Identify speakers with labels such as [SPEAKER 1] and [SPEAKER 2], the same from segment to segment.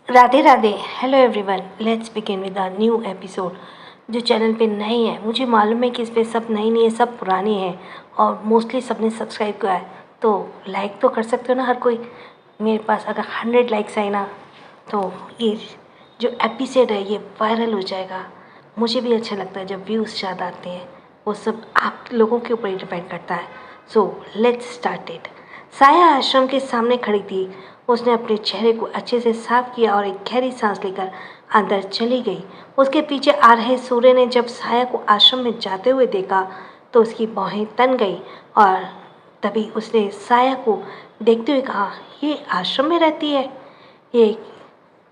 [SPEAKER 1] Radhe Radhe. Hello everyone, let's begin with a new episode. जो channel पे नए हैं, मुझे मालूम है कि इस पे सब नई नहीं है, सब पुरानी है और मोस्टली सबने सब्सक्राइब किया है, तो लाइक तो कर सकते हो ना हर कोई। मेरे पास अगर 100 लाइक्स आए ना तो ये जो एपिसोड है ये वायरल हो जाएगा। मुझे भी अच्छा लगता है जब व्यूज़ ज़्यादा आते हैं, वो सब आप लोगों के ऊपर ही डिपेंड करता है। So let's start it. साया आश्रम के सामने खड़ी थी। उसने अपने चेहरे को अच्छे से साफ किया और एक गहरी सांस लेकर अंदर चली गई। उसके पीछे आ रहे सूर्य ने जब साया को आश्रम में जाते हुए देखा तो उसकी बाहें तन गई और तभी उसने साया को देखते हुए कहा, ये आश्रम में रहती है? ये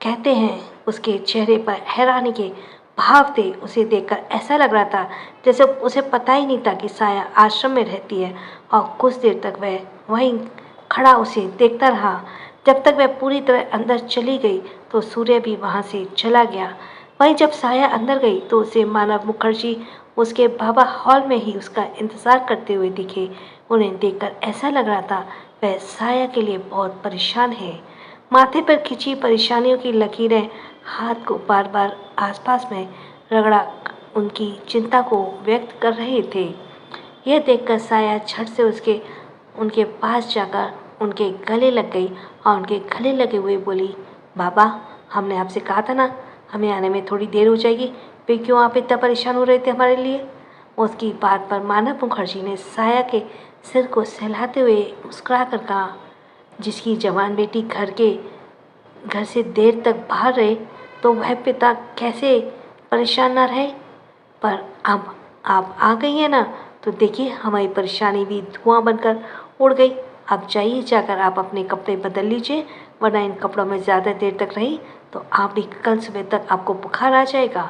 [SPEAKER 1] कहते हैं उसके चेहरे पर हैरानी के भाव थे। उसे देखकर ऐसा लग रहा था जैसे उसे पता ही नहीं था कि साया आश्रम में रहती है और कुछ देर तक वह वहीं खड़ा उसे देखता रहा। जब तक वह पूरी तरह अंदर चली गई तो सूर्य भी वहाँ से चला गया। वहीं जब साया अंदर गई तो उसे मानव मुखर्जी उसके बाबा हॉल में ही उसका इंतज़ार करते हुए दिखे। उन्हें देखकर ऐसा लग रहा था वह साया के लिए बहुत परेशान है। माथे पर खिंची परेशानियों की लकीरें हाथ को बार बार आसपास में रगड़ा उनकी चिंता को व्यक्त कर रहे थे। यह देखकर साया झट से उसके उनके पास जाकर उनके गले लग गई और उनके गले लगे हुए बोली, बाबा, हमने आपसे कहा था ना हमें आने में थोड़ी देर हो जाएगी, फिर क्यों आप इतना परेशान हो रहे थे हमारे लिए? उसकी बात पर मानव मुखर्जी ने साया के सिर को सहलाते हुए मुस्कुरा कर कहा, जिसकी जवान बेटी घर से देर तक बाहर रहे तो वह पिता कैसे परेशान ना रहे। पर अब आप आ गई हैं ना, तो देखिए हमारी परेशानी भी धुआं बनकर उड़ गई। अब जाइए, जाकर आप अपने कपड़े बदल लीजिए, वरना इन कपड़ों में ज़्यादा देर तक रही तो आप भी कल सुबह तक आपको बुखार आ जाएगा।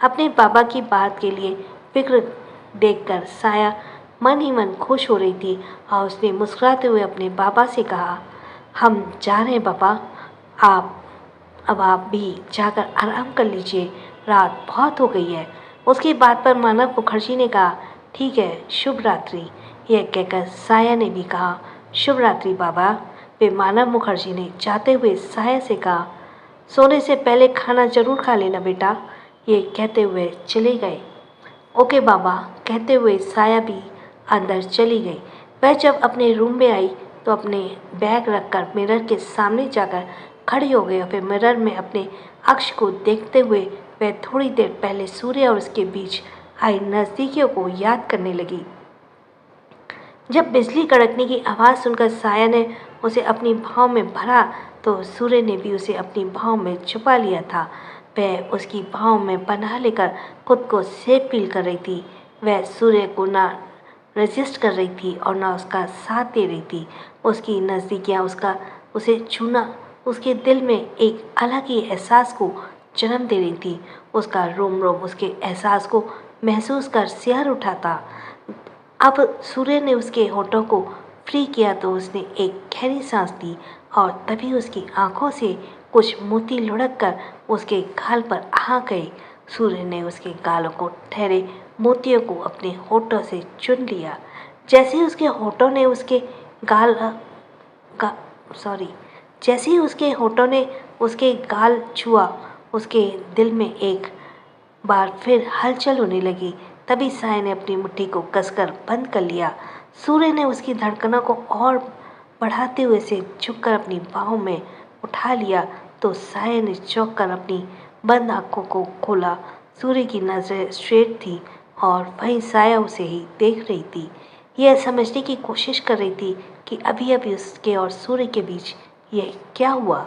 [SPEAKER 1] अपने बाबा की बात के लिए फिक्र देखकर साया मन ही मन खुश हो रही थी और उसने मुस्कुराते हुए अपने बाबा से कहा, हम जा रहे हैं पापा, अब आप भी जाकर आराम कर लीजिए, रात बहुत हो गई है। उसकी बात पर मानव मुखर्जी ने कहा, ठीक है, शुभ रात्रि। यह कहकर साया ने भी कहा, शुभ रात्रि बाबा। फिर मानव मुखर्जी ने जाते हुए साया से कहा, सोने से पहले खाना जरूर खा लेना बेटा। ये कहते हुए चले गए। ओके बाबा, कहते हुए साया भी अंदर चली गई। वह जब अपने रूम में आई तो अपने बैग रखकर मिरर के सामने जाकर खड़ी हो गई और फिर मिरर में अपने अक्ष को देखते हुए वह थोड़ी देर पहले सूर्य और उसके बीच आई नज़दीकियों को याद करने लगी। जब बिजली कड़कने की आवाज़ सुनकर साया ने उसे अपनी भाव में भरा तो सूर्य ने भी उसे अपनी भाव में छुपा लिया था। वह उसकी भाव में पनाह लेकर खुद को सेफ फील कर रही थी। वह सूर्य को ना रेजिस्ट कर रही थी और ना उसका साथ दे रही थी। उसकी नज़दीकियाँ उसे छूना उसके दिल में एक अलग ही एहसास को जन्म दे रही थी। उसका रोम रोम उसके एहसास को महसूस कर सिहर उठा था। अब सूर्य ने उसके होठों को फ्री किया तो उसने एक गहरी सांस ली और तभी उसकी आंखों से कुछ मोती लुढ़क कर उसके गाल पर आ गए। सूर्य ने उसके गालों को ठहरे मोतियों को अपने होठों से चुन लिया। जैसे ही उसके होठों ने उसके गाल गा सॉरी जैसे ही उसके होठों ने उसके गाल छुआ, उसके दिल में एक बार फिर हलचल होने लगी। तभी साय ने अपनी मुट्ठी को कसकर बंद कर लिया। सूर्य ने उसकी धड़कनों को और बढ़ाते हुए से झुककर अपनी बाहों में उठा लिया तो साय ने चौंक कर अपनी बंद आंखों को खोला। सूर्य की नज़रें स्ट्रेट थी और वहीं साया उसे ही देख रही थी। यह समझने की कोशिश कर रही थी कि अभी अभी उसके और सूर्य के बीच ये क्या हुआ।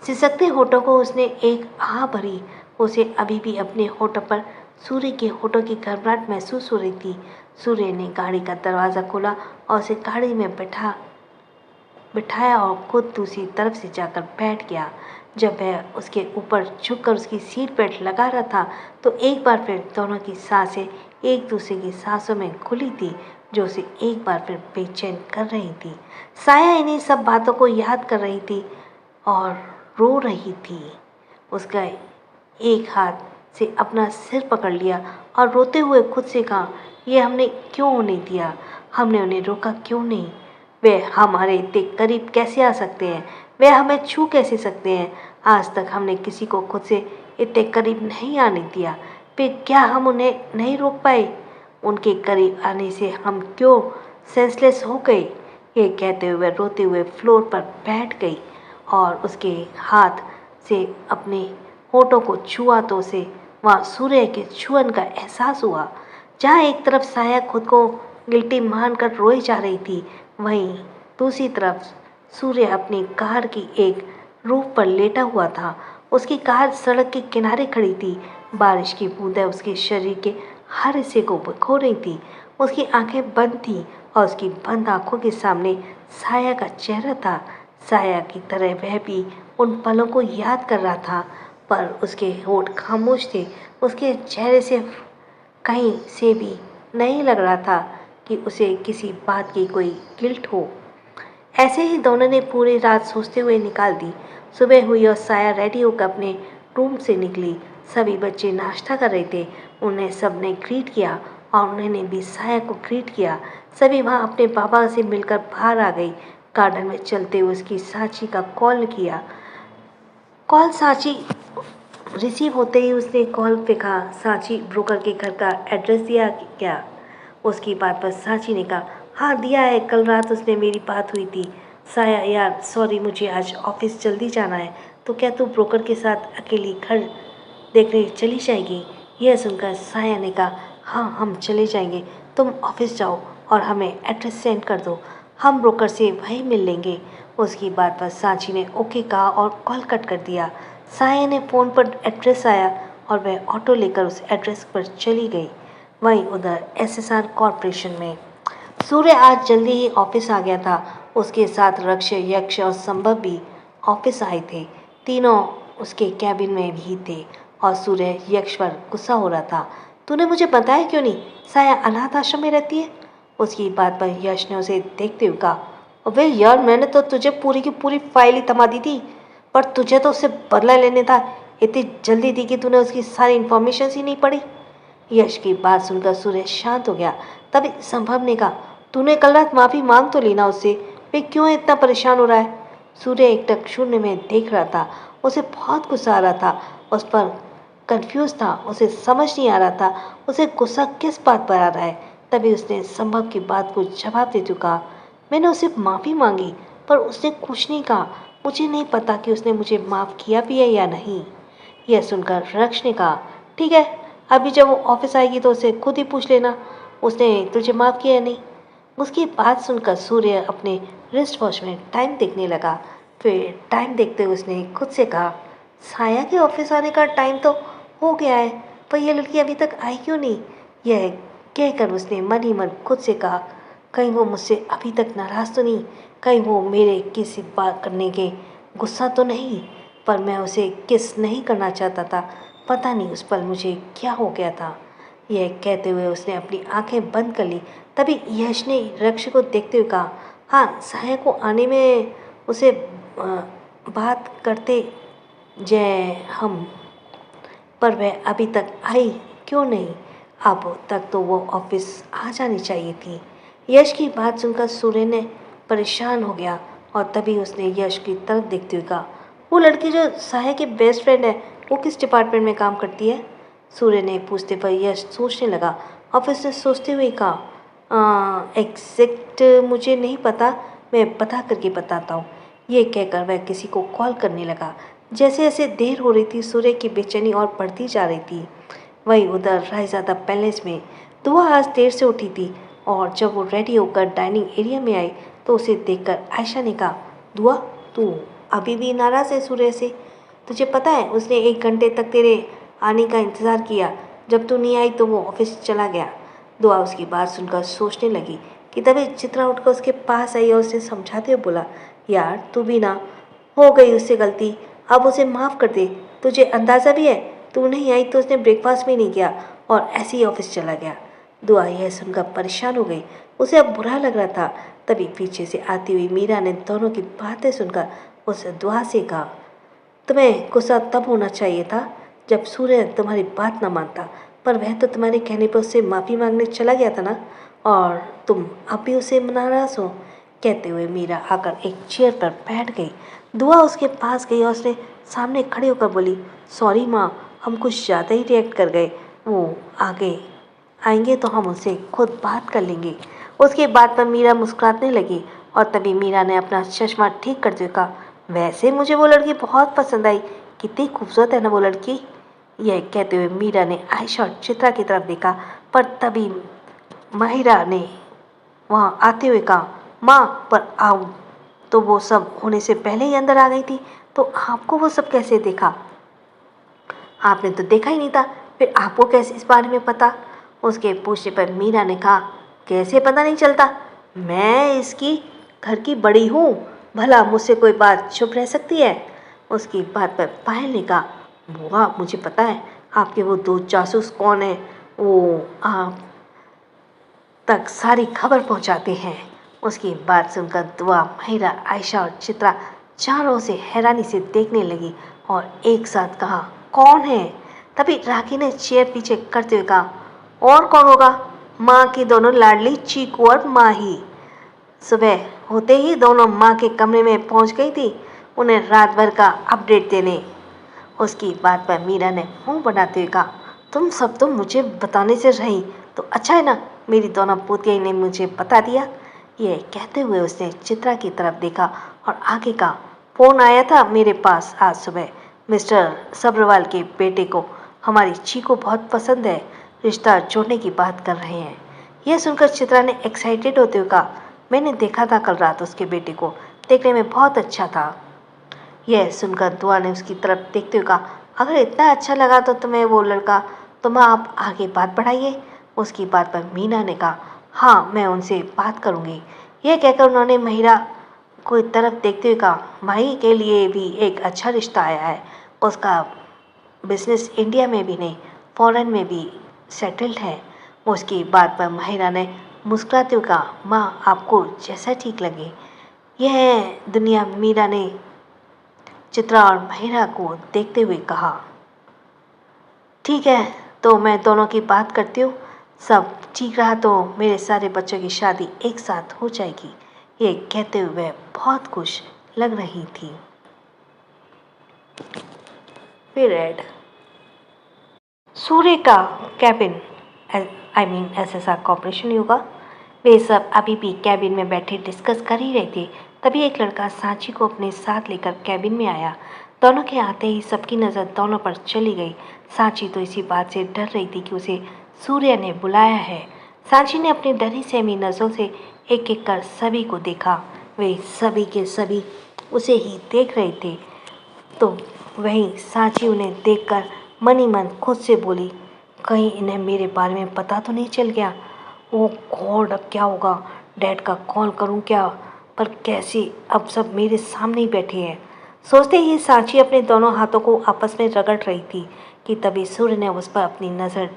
[SPEAKER 1] सिसकते होठों को उसने एक आह भरी। उसे अभी भी अपने होठों पर सूर्य के होठों की घबराहट महसूस हो रही थी। सूर्य ने गाड़ी का दरवाज़ा खोला और उसे गाड़ी में बिठाया और खुद दूसरी तरफ से जाकर बैठ गया। जब वह उसके ऊपर झुककर उसकी सीट बेल्ट लगा रहा था तो एक बार फिर दोनों की सांसें एक दूसरे की सांसों में घुली थी, जो उसे एक बार फिर बेचैन कर रही थी। साया इन्हीं सब बातों को याद कर रही थी और रो रही थी। उसका एक हाथ से अपना सिर पकड़ लिया और रोते हुए खुद से कहा, ये हमने क्यों होने दिया? हमने उन्हें रोका क्यों नहीं? वे हमारे इतने करीब कैसे आ सकते हैं? वे हमें छू कैसे सकते हैं? आज तक हमने किसी को खुद से इतने करीब नहीं आने दिया, फिर क्या हम उन्हें नहीं रोक पाए? उनके करीब आने से हम क्यों सेंसलेस हो गए? ये कहते हुए रोते हुए फ्लोर पर बैठ गई और उसके हाथ से अपने होठों को छुआ तो उसे वहाँ सूर्य के छुअन का एहसास हुआ। जहाँ एक तरफ साया खुद को गिल्टी मानकर रोई जा रही थी, वहीं दूसरी तरफ सूर्य अपनी कार की एक रूफ पर लेटा हुआ था। उसकी कार सड़क के किनारे खड़ी थी। बारिश की बूंदें उसके शरीर के हर हिस्से को भिगो रही थी। उसकी आंखें बंद थीं और उसकी बंद आंखों के सामने साया का चेहरा था। साया की तरह वह भी उन पलों को याद कर रहा था, पर उसके होठ खामोश थे। उसके चेहरे से कहीं से भी नहीं लग रहा था कि उसे किसी बात की कोई गिल्ट हो। ऐसे ही दोनों ने पूरी रात सोचते हुए निकाल दी। सुबह हुई और साया रेडी होकर अपने रूम से निकली। सभी बच्चे नाश्ता कर रहे थे। उन्हें सबने ग्रीट किया और उन्होंने भी साया को ग्रीट किया। सभी वहाँ अपने पापा से मिलकर बाहर आ गई। गार्डन में चलते हुए उसकी साची का कॉल किया। कॉल साची रिसीव होते ही उसने कॉल पे कहा, सांची ब्रोकर के घर का एड्रेस दिया क्या? उसकी बात पर सांची ने कहा, हाँ दिया है, कल रात उसने मेरी बात हुई थी। साया यार सॉरी, मुझे आज ऑफिस जल्दी जाना है, तो क्या तू ब्रोकर के साथ अकेली घर देखने चली जाएगी? यह सुनकर साया ने कहा, हाँ हम चले जाएंगे, तुम ऑफिस जाओ और हमें एड्रेस सेंड कर दो, हम ब्रोकर से वहीं मिल लेंगे। उसकी बात पर सांची ने ओके कहा और कॉल कट कर दिया। साया ने फ़ोन पर एड्रेस आया और वह ऑटो लेकर उस एड्रेस पर चली गई। वहीं उधर एसएसआर कॉरपोरेशन में सूर्य आज जल्दी ही ऑफिस आ गया था। उसके साथ रक्ष, यक्ष और संभव भी ऑफिस आए थे। तीनों उसके कैबिन में भी थे और सूर्य यक्ष पर गुस्सा हो रहा था। तूने मुझे बताया क्यों नहीं? साया अनाथ आश्रम में रहती है। उसकी बात पर यश ने उसे देखते हुए कहा, अबे यार मैंने तो तुझे पूरी की पूरी फाइल ही थमा दी थी, पर तुझे तो उससे बदला लेने था। इतनी जल्दी थी कि तूने उसकी सारी इन्फॉर्मेशन ही नहीं पढ़ी। यश की बात सुनकर सूर्य शांत हो गया। तभी संभव ने कहा, तूने कल रात माफ़ी मांग तो ली ना उससे, वे क्यों इतना परेशान हो रहा है? सूर्य एकटक शून्य में देख रहा था। उसे बहुत गुस्सा आ रहा था। उस पर कंफ्यूज था। उसे समझ नहीं आ रहा था उसे गुस्सा किस बात पर आ रहा है। तभी उसने संभव की बात को जवाब दे चुका, मैंने उसे माफ़ी मांगी पर उसने कुछ नहीं कहा। मुझे नहीं पता कि उसने मुझे माफ़ किया भी है या नहीं। यह सुनकर रक्ष ने कहा, ठीक है, अभी जब वो ऑफिस आएगी तो उसे खुद ही पूछ लेना उसने तुझे माफ़ किया या नहीं। उसकी बात सुनकर सूर्य अपने रिस्ट वॉच में टाइम देखने लगा। फिर टाइम देखते हुए उसने खुद से कहा, साया के ऑफिस आने का टाइम तो हो गया है, पर यह लड़की अभी तक आई क्यों नहीं? यह कहकर उसने मन ही मन खुद से कहा, कहीं वो मुझसे अभी तक नाराज़ तो नहीं, कहीं वो मेरे किसी बात करने के गुस्सा तो नहीं। पर मैं उसे किस नहीं करना चाहता था। पता नहीं उस पल मुझे क्या हो गया था। यह कहते हुए उसने अपनी आंखें बंद कर ली। तभी यश ने रक्ष को देखते हुए कहा, हाँ साया को आने में उसे बात करते जय हम, पर वह अभी तक आई क्यों नहीं? अब तक तो वो ऑफिस आ जानी चाहिए थी। यश की बात सुनकर सूर्य ने परेशान हो गया और तभी उसने यश की तरफ देखते हुए कहा, वो लड़की जो साया की बेस्ट फ्रेंड है, वो किस डिपार्टमेंट में काम करती है? सूर्य ने पूछते पर यश सोचने लगा। ऑफिस ने सोचते हुए कहा, एग्जैक्ट मुझे नहीं पता, मैं पता करके बताता हूँ। ये कहकर वह किसी को कॉल करने लगा। जैसे जैसे देर हो रही थी सूर्य की बेचैनी और बढ़ती जा रही थी। वहीं उधर रायज़ादा पैलेस में दुआ आज देर से उठी थी और जब वो रेडी होकर डाइनिंग एरिया में आई तो उसे देखकर आयशा ने कहा, दुआ तू अभी भी नाराज़ है सूर्य से? तुझे पता है उसने 1 घंटे तक तेरे आने का इंतज़ार किया, जब तू नहीं आई तो वो ऑफिस चला गया। दुआ उसकी बात सुनकर सोचने लगी कि तभी चित्रा उठकर उसके पास आई और उसे समझाते हुए बोला, यार तू भी ना, हो गई उससे गलती, अब उसे माफ़ कर दे। तुझे अंदाज़ा भी है तू नहीं आई तो उसने ब्रेकफास्ट भी नहीं किया और ऐसे ही ऑफिस चला गया। दुआ यह सुनकर परेशान हो गई। उसे अब बुरा लग रहा था। तभी पीछे से आती हुई मीरा ने दोनों की बातें सुनकर उसे दुआ से कहा, तुम्हें गुस्सा तब होना चाहिए था जब सूर्य तुम्हारी बात न मानता, पर वह तो तुम्हारे कहने पर उससे माफ़ी मांगने चला गया था ना, और तुम अब भी उसे नाराज़ हो। कहते हुए मीरा आकर एक चेयर पर बैठ गई। दुआ उसके पास गई और उसने सामने खड़े होकर बोली, सॉरी माँ, हम कुछ ज़्यादा ही रिएक्ट कर गए। वो आगे आएंगे तो हम उनसे खुद बात कर लेंगे। उसके बाद पर मीरा मुस्कुराने लगी और तभी मीरा ने अपना चश्मा ठीक करते हुए कहा, वैसे मुझे वो लड़की बहुत पसंद आई, कितनी खूबसूरत है ना वो लड़की। यह कहते हुए मीरा ने आयशा और चित्रा की तरफ देखा, पर तभी माहिरा ने वहाँ आते हुए कहा, माँ पर आओ। तो वो सब होने से पहले ही अंदर आ गई थी, तो आपको वो सब कैसे देखा? आपने तो देखा ही नहीं था, फिर आपको कैसे इस बारे में पता? उसके पूछने पर मीरा ने कहा, कैसे पता नहीं चलता, मैं इसकी घर की बड़ी हूँ, भला मुझसे कोई बात छुप रह सकती है? उसकी बात पर पायल ने कहा, बुआ मुझे पता है आपके वो दो जासूस कौन है, वो आप तक सारी खबर पहुंचाते हैं। उसकी बात सुनकर दुआ, माहिरा, आयशा और चित्रा चारों से हैरानी से देखने लगी और एक साथ कहा, कौन है? तभी राखी ने चेयर पीछे करते हुए कहा, और कौन होगा, माँ की दोनों लाडली चीकू और माही। सुबह होते ही दोनों माँ के कमरे में पहुँच गई थी उन्हें रात भर का अपडेट देने। उसकी बात पर मीरा ने मुंह बनाते हुए कहा, तुम सब तो मुझे बताने से रही, तो अच्छा है ना, मेरी दोनों पोतियाँ ने मुझे बता दिया। ये कहते हुए उसने चित्रा की तरफ देखा और आगे कहा, फ़ोन आया था मेरे पास आज सुबह, मिस्टर सब्रवाल के बेटे को हमारी चीकू बहुत पसंद है, रिश्ता जोड़ने की बात कर रहे हैं। यह सुनकर चित्रा ने एक्साइटेड होते हुए कहा, मैंने देखा था कल रात उसके बेटे को, देखने में बहुत अच्छा था। यह सुनकर दुआ ने उसकी तरफ देखते हुए कहा, अगर इतना अच्छा लगा तो तुम्हें वो लड़का, तुम आप आगे बात बढ़ाइए। उसकी बात पर मीना ने कहा, हाँ मैं उनसे बात करूँगी। यह कहकर उन्होंने महिरा को तरफ देखते हुए कहा, माही के लिए भी एक अच्छा रिश्ता आया है, उसका बिजनेस इंडिया में भी नहीं फॉरेन में भी सेटल्ड है। उसकी बात पर महिरा ने मुस्कुराते हुए कहा, माँ आपको जैसा ठीक लगे। यह दुनिया मीरा ने चित्रा और महिरा को देखते हुए कहा, ठीक है तो मैं दोनों की बात करती हूँ, सब ठीक रहा तो मेरे सारे बच्चों की शादी एक साथ हो जाएगी। ये कहते हुए वह बहुत खुश लग रही थी। फिर ऐड सूर्य का कैबिन एसएसआर कॉर्पोरेशन होगा। वे सब अभी भी कैबिन में बैठे डिस्कस कर ही रहे थे, तभी एक लड़का सांची को अपने साथ लेकर कैबिन में आया। दोनों के आते ही सबकी नज़र दोनों पर चली गई। सांची तो इसी बात से डर रही थी कि उसे सूर्य ने बुलाया है। सांची ने अपनी डरी सहमी नज़रों से एक एक कर सभी को देखा। वे सभी के सभी उसे ही देख रहे थे, तो वहीं सांची उन्हें देखकर मन ही मन खुद से बोली, कहीं इन्हें मेरे बारे में पता तो नहीं चल गया। ओ गॉड, अब क्या होगा, डैड का कॉल करूं क्या, पर कैसे, अब सब मेरे सामने ही बैठे हैं। सोचते ही सांची अपने दोनों हाथों को आपस में रगड़ रही थी कि तभी सूर्य ने उस पर अपनी नज़र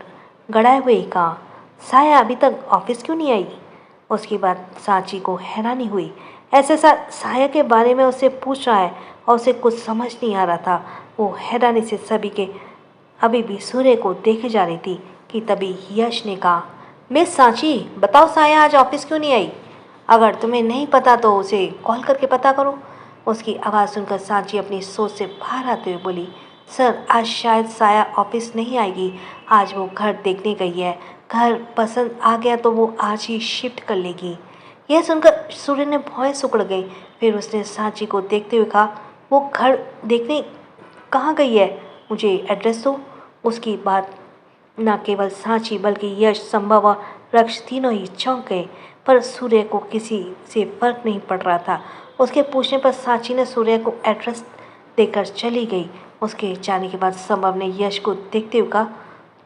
[SPEAKER 1] गड़ाए हुए ही कहा, साया अभी तक ऑफिस क्यों नहीं आई? उसकी बात सांची को हैरानी हुई। ऐसे साया के बारे में उससे पूछ रहा है और उसे कुछ समझ नहीं आ रहा था। वो हैरानी से सभी के अभी भी सूर्य को देखे जा रही थी कि तभी यश ने कहा, मिस सांची बताओ साया आज ऑफिस क्यों नहीं आई? अगर तुम्हें नहीं पता तो उसे कॉल करके पता करो। उसकी आवाज़ सुनकर सांची अपनी सोच से बाहर आते हुए बोली, सर आज शायद साया ऑफिस नहीं आएगी, आज वो घर देखने गई है, घर पसंद आ गया तो वो आज ही शिफ्ट कर लेगी। यह सुनकर सूर्य ने भौं सुकड़ गई। फिर उसने सांची को देखते हुए कहा, वो घर देखने कहाँ गई है, मुझे एड्रेस दो। उसकी बात न केवल सांची बल्कि यश, संभव और रक्ष तीनों ही चौंक गए, पर सूर्य को किसी से फर्क नहीं पड़ रहा था। उसके पूछने पर सांची ने सूर्य को एड्रेस देकर चली गई। उसके जाने के बाद संभव ने यश को देखते हुए कहा,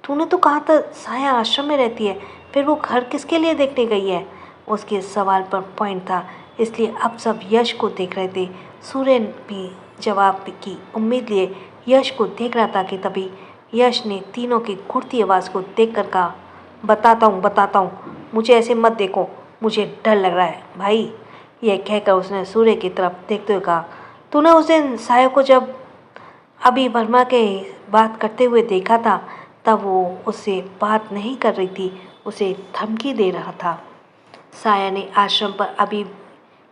[SPEAKER 1] तूने तो कहा था साया आश्रम में रहती है, फिर वो घर किसके लिए देखने गई है? उसके सवाल पर पॉइंट था, इसलिए अब सब यश को देख रहे थे। सूर्य भी जवाब की उम्मीद लिए यश को देख रहा था कि तभी यश ने तीनों की घुड़ती आवाज़ को देखकर कहा, बताता हूँ, मुझे ऐसे मत देखो, मुझे डर लग रहा है भाई। यह कहकर उसने सूर्य की तरफ देखते हुए कहा, तूने उस दिन साया को जब अभी वर्मा के बात करते हुए देखा था, तब वो उससे बात नहीं कर रही थी, उसे धमकी दे रहा था। साया ने आश्रम पर अभी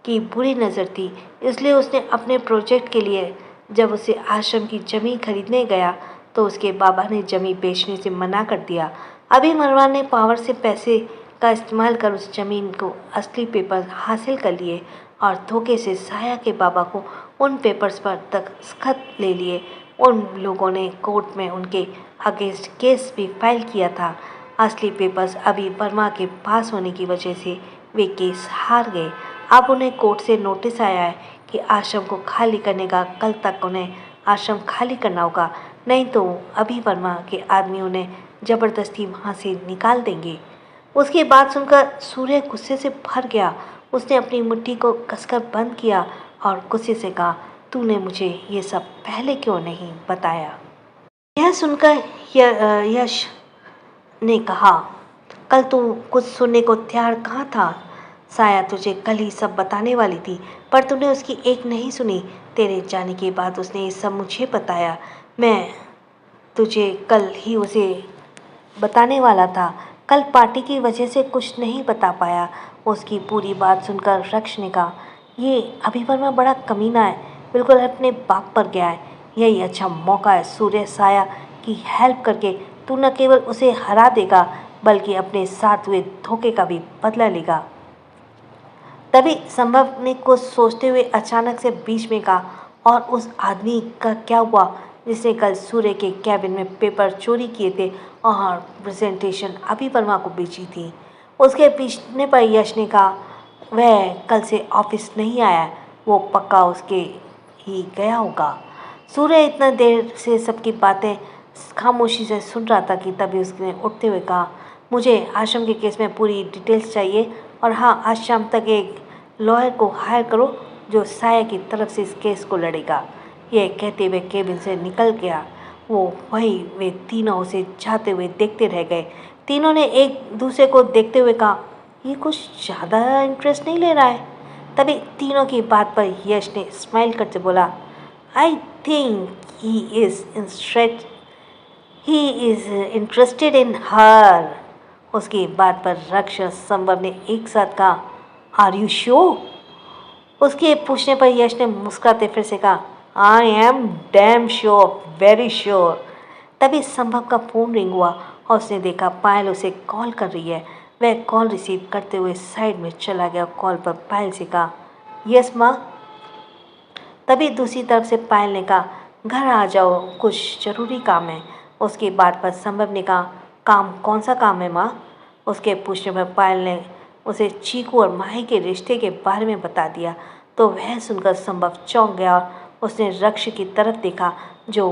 [SPEAKER 1] की बुरी नज़र थी, इसलिए उसने अपने प्रोजेक्ट के लिए जब उसे आश्रम की ज़मीन खरीदने गया तो उसके बाबा ने ज़मीन बेचने से मना कर दिया। अभी मरवान ने पावर से पैसे का इस्तेमाल कर उस ज़मीन को असली पेपर हासिल कर लिए और धोखे से साया के बाबा को उन पेपर्स पर दस्तखत ले लिए। उन लोगों ने कोर्ट में उनके अगेंस्ट केस भी फाइल किया था। असली पेपर्स अभी वर्मा के पास होने की वजह से वे केस हार गए। अब उन्हें कोर्ट से नोटिस आया है कि आश्रम को खाली करने का कल तक उन्हें आश्रम खाली करना होगा, नहीं तो अभी वर्मा के आदमी उन्हें ज़बरदस्ती वहाँ से निकाल देंगे। उसकी बात सुनकर सूर्य गुस्से से भर गया। उसने अपनी मुट्ठी को कसकर बंद किया और गुस्से से कहा, तूने मुझे ये सब पहले क्यों नहीं बताया? यह सुनकर यश ने कहा, कल तू कुछ सुनने को तैयार कहाँ था? साया तुझे कल ही सब बताने वाली थी, पर तूने उसकी एक नहीं सुनी। तेरे जाने के बाद उसने ये सब मुझे बताया। मैं तुझे कल ही उसे बताने वाला था, कल पार्टी की वजह से कुछ नहीं बता पाया। उसकी पूरी बात सुनकर रक्ष ने कहा, ये अभी वर्मा बड़ा कमीना है, बिल्कुल अपने बाप पर गया है। यही अच्छा मौका है सूर्य साया की हेल्प करके तू न केवल उसे हरा देगा बल्कि अपने साथ हुए धोखे का भी बदला लेगा। तभी संभव ने कुछ सोचते हुए अचानक से बीच में कहा, और उस आदमी का क्या हुआ जिसने कल सूर्य के कैबिन में पेपर चोरी किए थे और प्रेजेंटेशन अभी वर्मा को बेची थी? उसके पूछने पर यश ने कहा, वह कल से ऑफिस नहीं आया, वो पक्का उसके ही गया होगा। सूर्य इतना देर से सबकी बातें खामोशी से सुन रहा था कि तभी उसने उठते हुए कहा, मुझे आश्रम के केस में पूरी डिटेल्स चाहिए, और हाँ, आज शाम तक एक लॉयर को हायर करो जो साया की तरफ से इस केस को लड़ेगा। यह कहते हुए केबिन से निकल गया। वे तीनों उसे जाते हुए देखते रह गए। तीनों ने एक दूसरे को देखते हुए कहा, ये कुछ ज़्यादा इंटरेस्ट नहीं ले रहा है। तभी तीनों की बात पर यश ने स्माइल करते बोला, I think he is interested in her. उसकी बात पर रक्ष और संभव ने एक साथ कहा, आर यू श्योर? उसके पूछने पर यश ने मुस्कुराते फिर से कहा, I am damn sure, very sure. तभी संभव का फ़ोन रिंग हुआ और उसने देखा पायल उसे कॉल कर रही है। वह कॉल रिसीव करते हुए साइड में चला गया। कॉल पर पायल से कहा, यस माँ। तभी दूसरी तरफ से पायल ने कहा, घर आ जाओ, कुछ ज़रूरी काम है। उसकी बात पर संभव ने कहा, काम? कौन सा काम है माँ? उसके पूछने पर पायल ने उसे चीकू और माही के रिश्ते के बारे में बता दिया। तो वह सुनकर संभव चौंक गया और उसने रक्ष की तरफ देखा जो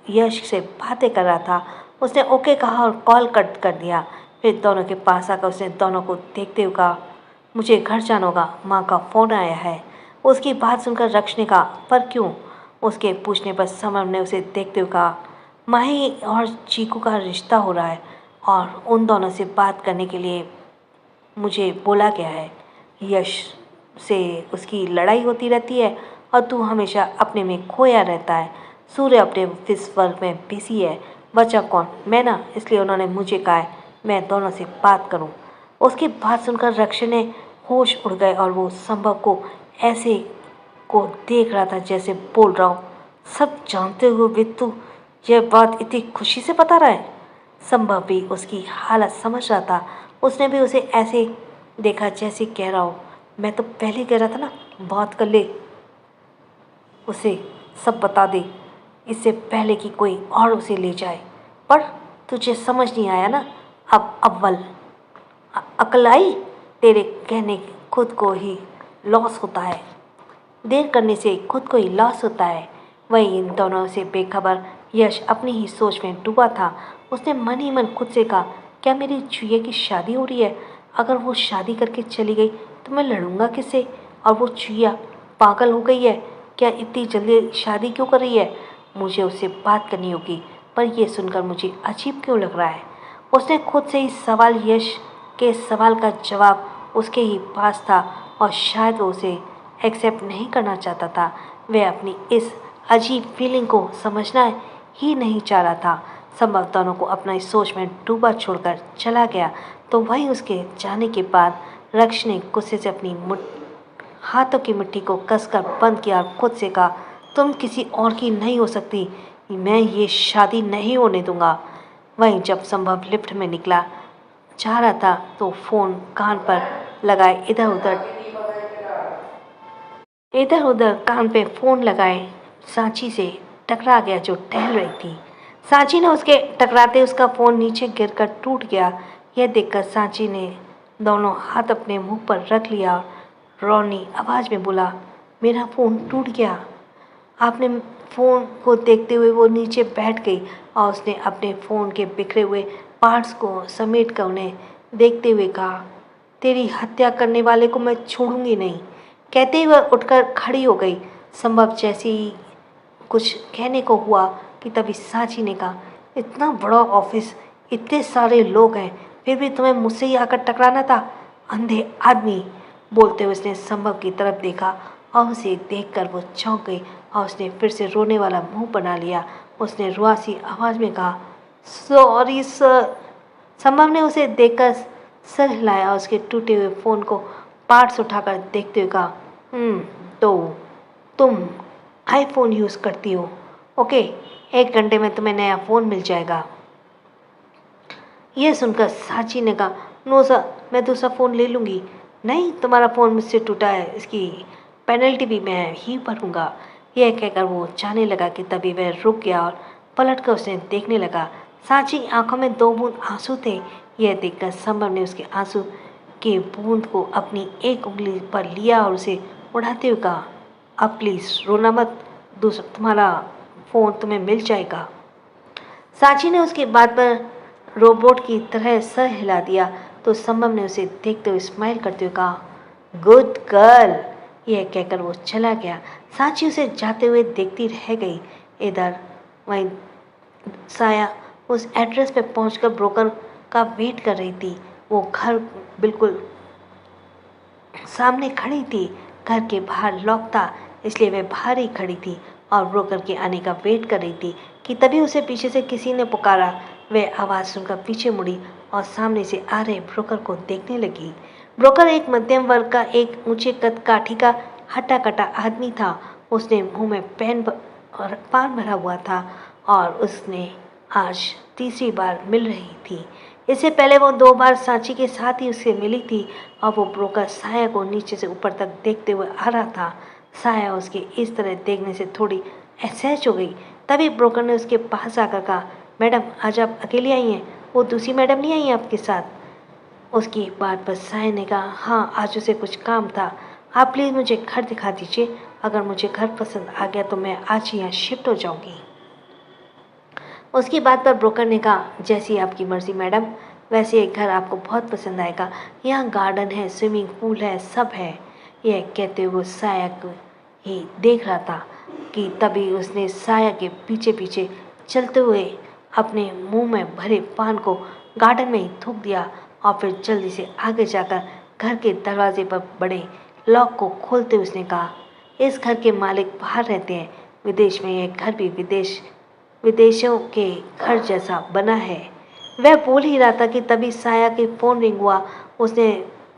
[SPEAKER 1] यश से बातें कर रहा था। उसने ओके कहा और कॉल कट कर दिया। फिर दोनों के पास आकर उसने दोनों को देखते हुए कहा, मुझे घर जाना होगा, माँ का फ़ोन आया है। उसकी बात सुनकर रक्ष ने कहा, पर क्यों? उसके पूछने पर संभव ने उसे देखते हुए कहा, माही और चीकू का रिश्ता हो रहा है और उन दोनों से बात करने के लिए मुझे बोला गया है। यश से उसकी लड़ाई होती रहती है और तू हमेशा अपने में खोया रहता है। सूर्य अपने ऑफिस वर्क में बिजी है, बचा कौन? मैं ना, इसलिए उन्होंने मुझे कहा है मैं दोनों से बात करूं। उसकी बात सुनकर रक्ष ने होश उड़ गए और वो संभव को ऐसे को देख रहा था जैसे बोल रहा हूँ, सब जानते हुए भी तू यह बात इतनी खुशी से बता रहा है। संभव भी उसकी हालत समझ रहा था। उसने भी उसे ऐसे देखा जैसे कह रहा हो, मैं तो पहले कह रहा था ना, बात कर ले, उसे सब बता दे, इससे पहले कि कोई और उसे ले जाए। पर तुझे समझ नहीं आया ना, अब अव्वल अकल आई? तेरे कहने खुद को ही लॉस होता है, देर करने से खुद को ही लॉस होता है। वही इन दोनों से बेखबर यश अपनी ही सोच में डूबा था। उसने मन ही मन खुद से कहा, क्या मेरी चुईया की शादी हो रही है? अगर वो शादी करके चली गई तो मैं लड़ूंगा किससे? और वो चुईया पागल हो गई है क्या? इतनी जल्दी शादी क्यों कर रही है? मुझे उससे बात करनी होगी, पर यह सुनकर मुझे अजीब क्यों लग रहा है? उसने खुद से ही सवाल, यश के सवाल का जवाब उसके ही पास था और शायद वो उसे एक्सेप्ट नहीं करना चाहता था। वह अपनी इस अजीब फीलिंग को समझना ही नहीं चाह रहा था। संभव दोनों को अपना इस सोच में डूबा छोड़कर चला गया। तो वही उसके जाने के बाद रक्ष ने गुस्से से अपनी हाथों की मिट्टी को कसकर बंद किया और खुद से कहा, तुम किसी और की नहीं हो सकती, मैं ये शादी नहीं होने दूंगा। वहीं जब संभव लिफ्ट में निकला जा रहा था तो फोन कान पर लगाए इधर उधर कान पे फोन लगाए सांची से टकरा गया जो टहल रही थी। सांची ने उसके टकराते उसका फोन नीचे गिरकर टूट गया। यह देखकर सांची ने दोनों हाथ अपने मुंह पर रख लिया और रोनी आवाज में बोला, मेरा फोन टूट गया। आपने फ़ोन को देखते हुए वो नीचे बैठ गई और उसने अपने फ़ोन के बिखरे हुए पार्ट्स को समेट कर उन्हें देखते हुए कहा, तेरी हत्या करने वाले को मैं छोड़ूंगी नहीं। कहते ही वह उठकर खड़ी हो गई। संभव जैसे ही कुछ कहने को हुआ कि तभी सांची ने कहा, इतना बड़ा ऑफिस, इतने सारे लोग हैं, फिर भी तुम्हें मुझसे ही आकर टकराना था, अंधे आदमी। बोलते हुए उसने संभव की तरफ देखा और उसे देखकर वो चौंक गई और उसने फिर से रोने वाला मुंह बना लिया। उसने रुआसी आवाज में कहा, सॉरी सर। संभव ने उसे देखकर सर हिलाया और उसके टूटे हुए फ़ोन को पार्ट्स उठाकर देखते हुए कहा, तो तुम आईफोन यूज़ करती हो, ओके, 1 घंटे में तुम्हें नया फ़ोन मिल जाएगा। यह सुनकर सांची ने कहा, नो सर, मैं दूसरा फ़ोन ले लूँगी। नहीं, तुम्हारा फ़ोन मुझसे टूटा है, इसकी पेनल्टी भी मैं ही भरूँगा। यह कहकर वो जाने लगा कि तभी वह रुक गया और पलट कर उसे देखने लगा। सांची आंखों में 2 बूंद आंसू थे। यह देखकर संभव ने उसके आंसू के बूंद को अपनी एक उंगली पर लिया और उसे उड़ाते हुए कहा, अब प्लीज़ रोना मत, दूसरा तुम्हारा फ़ोन तुम्हें मिल जाएगा। सांची ने उसकी बात पर रोबोट की तरह सर हिला दिया तो संभव ने उसे देखते हुए स्माइल करते हुए कहा, गुड गर्ल। यह कहकर वो चला गया। सांची उसे जाते हुए देखती रह गई। इधर वहीं साया उस एड्रेस पे पहुंचकर ब्रोकर का वेट कर रही थी। वो घर बिल्कुल सामने खड़ी थी। घर के बाहर लॉक था, इसलिए वह बाहर ही खड़ी थी और ब्रोकर के आने का वेट कर रही थी कि तभी उसे पीछे से किसी ने पुकारा। वह आवाज़ सुनकर पीछे मुड़ी और सामने से आ रहे ब्रोकर को देखने लगी। ब्रोकर एक मध्यम वर्ग का, एक ऊंचे कद काठी का हट्टा कट्टा आदमी था। उसने मुंह में पान भरा हुआ था और उसने आज तीसरी बार मिल रही थी। इससे पहले वो 2 बार सांची के साथ ही उससे मिली थी और वो ब्रोकर साया को नीचे से ऊपर तक देखते हुए आ रहा था। साया उसके इस तरह देखने से थोड़ी असहज हो गई। तभी ब्रोकर ने उसके पास आकर कहा, मैडम, आज आप अकेली आई हैं? वो दूसरी मैडम नहीं आई हैं आपके साथ? उसकी बात पर साया ने कहा, हाँ, आज उसे कुछ काम था। आप प्लीज़ मुझे घर दिखा दीजिए। अगर मुझे घर पसंद आ गया तो मैं आज ही यहाँ शिफ्ट हो जाऊँगी। उसकी बात पर ब्रोकर ने कहा, जैसी आपकी मर्ज़ी मैडम, वैसे एक घर आपको बहुत पसंद आएगा। यहाँ गार्डन है, स्विमिंग पूल है, सब है। यह कहते हुए वो साया को ही देख रहा था कि तभी उसने साया के पीछे पीछे चलते हुए अपने मुंह में भरे पान को गार्डन में ही थूक दिया और फिर जल्दी से आगे जाकर घर के दरवाजे पर बड़े लॉक को खोलते उसने कहा, इस घर के मालिक बाहर रहते हैं। विदेश में यह घर भी विदेशों के घर जैसा बना है। वह बोल ही रहा था कि तभी साया के फ़ोन रिंग हुआ। उसने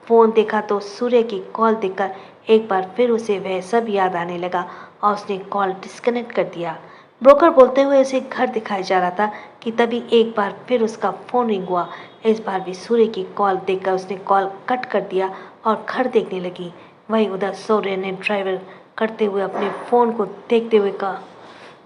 [SPEAKER 1] फ़ोन देखा तो सूर्य की कॉल देखकर एक बार फिर उसे वह सब याद आने लगा और उसने कॉल डिस्कनेक्ट कर दिया। ब्रोकर बोलते हुए उसे घर दिखाया जा रहा था कि तभी एक बार फिर उसका फ़ोन रिंग हुआ। इस बार भी सूर्य की कॉल देखकर उसने कॉल कट कर दिया और घर देखने लगी। वहीं उधर सूर्य ने ड्राइवर करते हुए अपने फ़ोन को देखते हुए कहा,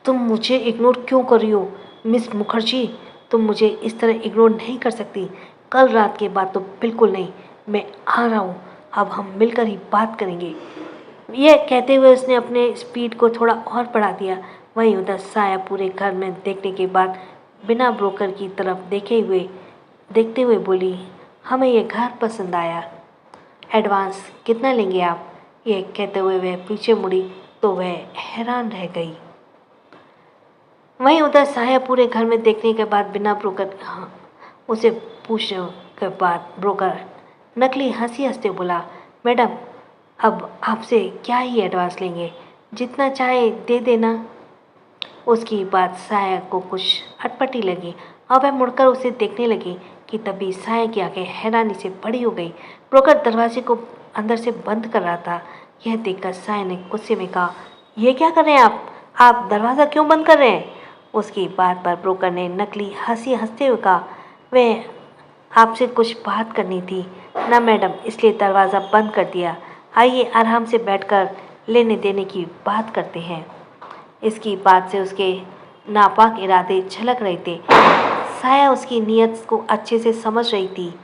[SPEAKER 1] तुम मुझे इग्नोर क्यों कर रही हो मिस मुखर्जी? तुम मुझे इस तरह इग्नोर नहीं कर सकती। कल रात के बाद तो बिल्कुल नहीं। मैं आ रहा हूँ, अब हम मिलकर ही बात करेंगे। यह कहते हुए उसने अपने स्पीड को थोड़ा और बढ़ा दिया। वहीं उधर साया पूरे घर में देखने के बाद बिना ब्रोकर की तरफ देखते हुए बोली, हमें यह घर पसंद आया। एडवांस कितना लेंगे आप? यह कहते हुए वह पीछे मुड़ी तो वह हैरान रह गई। वहीं उधर साया पूरे घर में देखने के बाद बिना ब्रोकर उसे पूछने के बाद ब्रोकर नकली हंसी हंसते बोला, मैडम, अब आपसे क्या ही एडवांस लेंगे, जितना चाहे दे देना। उसकी बात साया को कुछ अटपटी लगी और वह मुड़कर उसे देखने लगी कि तभी साया की आंखें हैरानी से बड़ी हो गई। ब्रोकर दरवाजे को अंदर से बंद कर रहा था। यह देखकर साया ने गुस्से में कहा, ये क्या कर रहे हैं आप दरवाज़ा क्यों बंद कर रहे हैं? उसकी बात पर ब्रोकर ने नकली हंसी हंसते हुए कहा, वह आपसे कुछ बात करनी थी ना मैडम, इसलिए दरवाज़ा बंद कर दिया। आइए आराम से बैठकर लेने देने की बात करते हैं। इसकी बात से उसके नापाक इरादे झलक रहे थे। साया उसकी नीयत को अच्छे से समझ रही थी।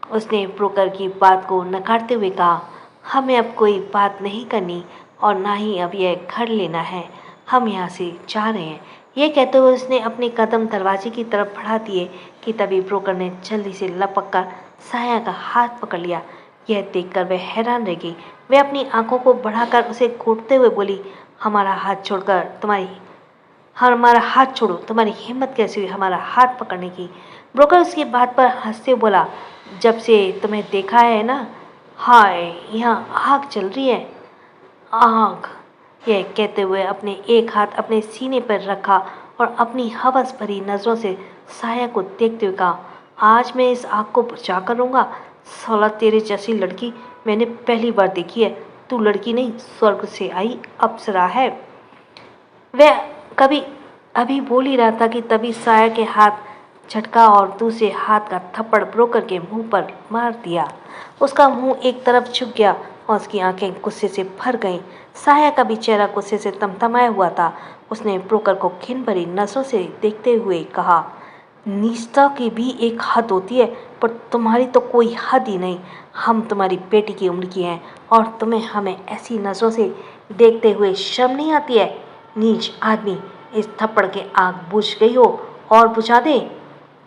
[SPEAKER 1] उसने ब्रोकर की बात को नकारते हुए कहा, हमें अब कोई बात नहीं करनी और ना ही अब यह घर लेना है, हम यहाँ से जा रहे हैं। यह कहते हुए उसने अपने कदम दरवाजे की तरफ बढ़ा दिए कि तभी ब्रोकर ने जल्दी से लपक कर साया का हाथ पकड़ लिया। यह देखकर वह हैरान रह गई। वह अपनी आंखों को बढ़ाकर उसे घूरते हुए बोली, हमारा हाथ छोड़ो, तुम्हारी हिम्मत कैसी हुई हमारा हाथ पकड़ने की? ब्रोकर उसकी बात पर हंसते हुए बोला, जब से तुम्हें देखा है ना, हाय यहाँ आग चल रही है। आग, यह कहते हुए अपने एक हाथ अपने सीने पर रखा और अपनी हवस भरी नज़रों से साया को देखते हुए कहा, आज मैं इस आग को बुझा कर रहूँगा। साला तेरे जैसी लड़की मैंने पहली बार देखी है। तू लड़की नहीं, स्वर्ग से आई अप्सरा है। वह कभी अभी बोल ही रहा था कि तभी साया के हाथ झटका और दूसरे हाथ का थप्पड़ ब्रोकर के मुंह पर मार दिया। उसका मुंह एक तरफ झुक गया और उसकी आंखें गुस्से से भर गईं। साया का भी चेहरा गुस्से से तमतमाया हुआ था। उसने ब्रोकर को घिन भरी नजरों से देखते हुए कहा, नीचता की भी एक हद होती है, पर तुम्हारी तो कोई हद ही नहीं। हम तुम्हारी बेटी की उम्र की हैं और तुम्हें हमें ऐसी नज़रों से देखते हुए शर्म नहीं आती है? नीच आदमी, इस थप्पड़ के आग बुझ गई हो और बुझा दे।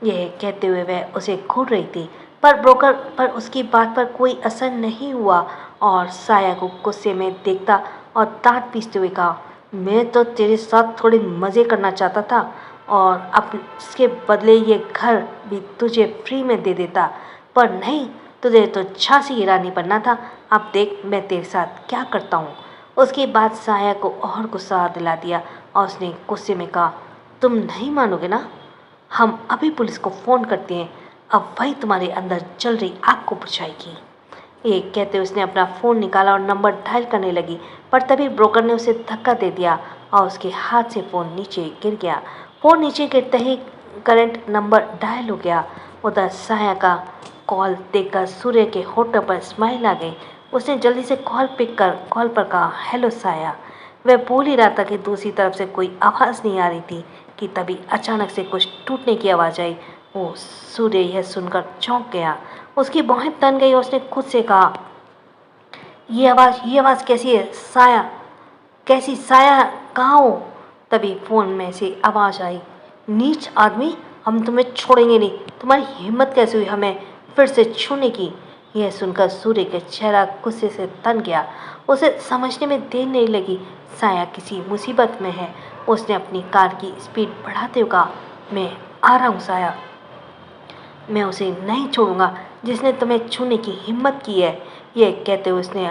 [SPEAKER 1] यह कहते हुए वह उसे घूर रही थी, पर ब्रोकर पर उसकी बात पर कोई असर नहीं हुआ और साया को गुस्से में देखता और दांत पीसते हुए कहा, मैं तो तेरे साथ थोड़े मज़े करना चाहता था और अब इसके बदले ये घर भी तुझे फ्री में दे देता, पर नहीं, तुझे तो झांसी की रानी बनना था। अब देख मैं तेरे साथ क्या करता हूँ। उसकी बात साया को और गुस्सा दिला दिया और उसने गुस्से में कहा, तुम नहीं मानोगे ना, हम अभी पुलिस को फ़ोन करते हैं, अब वही तुम्हारे अंदर चल रही आग को बुझाएगी। ये कहते उसने अपना फ़ोन निकाला और नंबर डायल करने लगी, पर तभी ब्रोकर ने उसे धक्का दे दिया और उसके हाथ से फ़ोन नीचे गिर गया। फ़ोन नीचे गिरते ही करंट नंबर डायल हो गया। उधर साया का कॉल देखकर सूर्य के होठों पर स्माइल आ गई। उसने जल्दी से कॉल पिक कर कॉल पर कहा, हेलो साया। वह बोल ही रहा था कि दूसरी तरफ से कोई आवाज़ नहीं आ रही थी कि तभी अचानक से कुछ टूटने की आवाज़ आई। वो सूर्य यह सुनकर चौंक गया। उसकी बाहें तन गई और उसने खुद से कहा, ये आवाज़ कैसी है साया? कैसी साया, कहाँ हो? तभी फ़ोन में से आवाज़ आई, नीच आदमी, हम तुम्हें छोड़ेंगे नहीं। तुम्हारी हिम्मत कैसे हुई हमें फिर से छूने की? यह सुनकर सूर्य का चेहरा गुस्से से तन गया। उसे समझने में देर नहीं लगी, साया किसी मुसीबत में है। उसने अपनी कार की स्पीड बढ़ाते हुए कहा, मैं आ रहा हूँ साया, मैं उसे नहीं छोड़ूंगा जिसने तुम्हें छूने की हिम्मत की है। यह कहते हुए उसने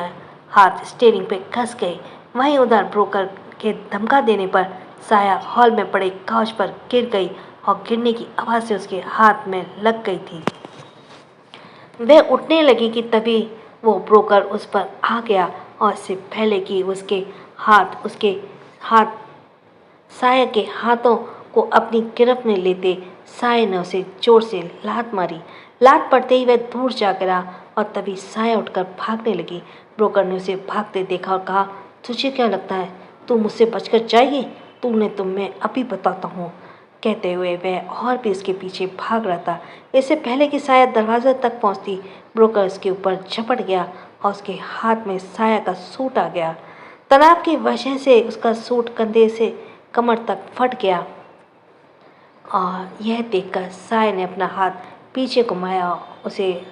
[SPEAKER 1] हाथ स्टीयरिंग पे कस गए। वहीं उधर ब्रोकर के धमका देने पर साया हॉल में पड़े काउच पर गिर गई और गिरने की आवाज़ से उसके हाथ में लग गई थी। वह उठने लगी कि तभी वो ब्रोकर उस पर आ गया और इससे पहले कि उसके हाथ साया के हाथों को अपनी गिरफ्त में लेते, साया ने उसे जोर से लात मारी। लात पड़ते ही वह दूर जा गिरा और तभी साया उठकर भागने लगी। ब्रोकर ने उसे भागते देखा और कहा, तुझे क्या लगता है तू मुझसे बचकर जाएगी? तूने तो मैं अभी बताता हूँ। कहते हुए वह और भी उसके पीछे भाग रहा था। इससे पहले कि साया दरवाजे तक पहुँचती, ब्रोकर उसके ऊपर झपट गया और उसके हाथ में साया का सूट आ गया। तनाव की वजह से उसका सूट कंधे से कमर तक फट गया और यह देखकर साया ने अपना हाथ पीछे घुमाया, उसे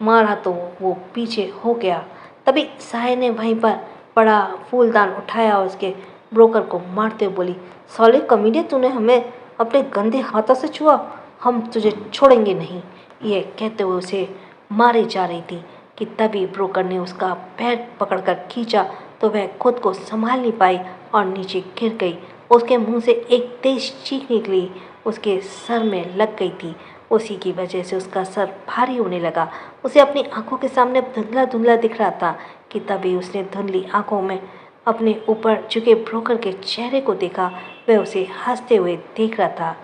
[SPEAKER 1] मारा तो वो पीछे हो गया। तभी साया ने वहीं पर बड़ा फूलदान उठाया और उसके ब्रोकर को मारते हुए बोली, साले कमीने, तूने हमें अपने गंदे हाथों से छुआ, हम तुझे छोड़ेंगे नहीं। यह कहते हुए उसे मारे जा रही थी कि तभी ब्रोकर ने उसका पैर पकड़कर खींचा तो वह खुद को संभाल नहीं पाई और नीचे गिर गई। उसके मुंह से एक तेज चीख निकली, उसके सर में लग गई थी उसी की वजह से उसका सर भारी होने लगा। उसे अपनी आंखों के सामने धुंधला धुंधला दिख रहा था कि तभी उसने धुंधली आंखों में अपने ऊपर झुके ब्रोकर के चेहरे को देखा। वह उसे हंसते हुए देख रहा था।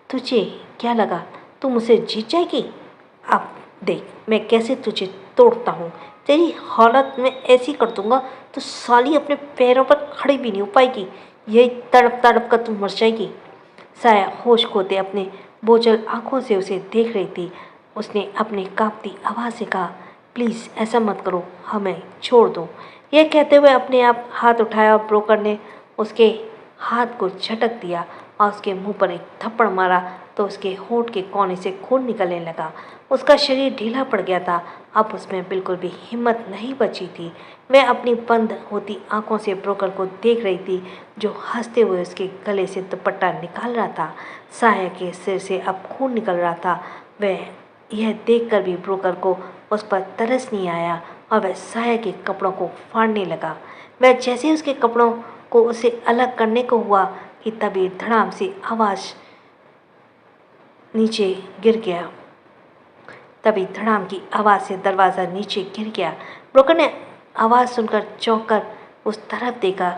[SPEAKER 1] तुझे क्या लगा तू मुझसे जीत जाएगी? अब देख मैं कैसे तुझे तोड़ता हूँ। तेरी हालत में ऐसी कर दूंगा तो साली अपने पैरों पर खड़ी भी नहीं हो पाएगी। यही तड़प तड़प कर तू मर जाएगी। साया होश खोते अपने बोझल आंखों से उसे देख रही थी। उसने अपनी कांपती आवाज़ से कहा, प्लीज़ ऐसा मत करो, हमें छोड़ दो। यह कहते हुए अपने आप हाथ उठाया और ब्रोकर ने उसके हाथ को झटक दिया और उसके मुंह पर एक थप्पड़ मारा तो उसके होंठ के कोने से खून निकलने लगा। उसका शरीर ढीला पड़ गया था। अब उसमें बिल्कुल भी हिम्मत नहीं बची थी। वह अपनी बंद होती आंखों से ब्रोकर को देख रही थी जो हंसते हुए उसके गले से दुपट्टा निकाल रहा था। साया के सिर से अब खून निकल रहा था। वह यह देखकर भी ब्रोकर को उस पर तरस नहीं आया और वह साया के कपड़ों को फाड़ने लगा। वह जैसे ही उसके कपड़ों को उसे अलग करने को हुआ कि तभी धड़ाम से आवाज़ नीचे गिर गया। तभी धड़ाम की आवाज़ से दरवाज़ा नीचे गिर गया। ब्रोकर ने आवाज़ सुनकर चौंक कर उस तरफ देखा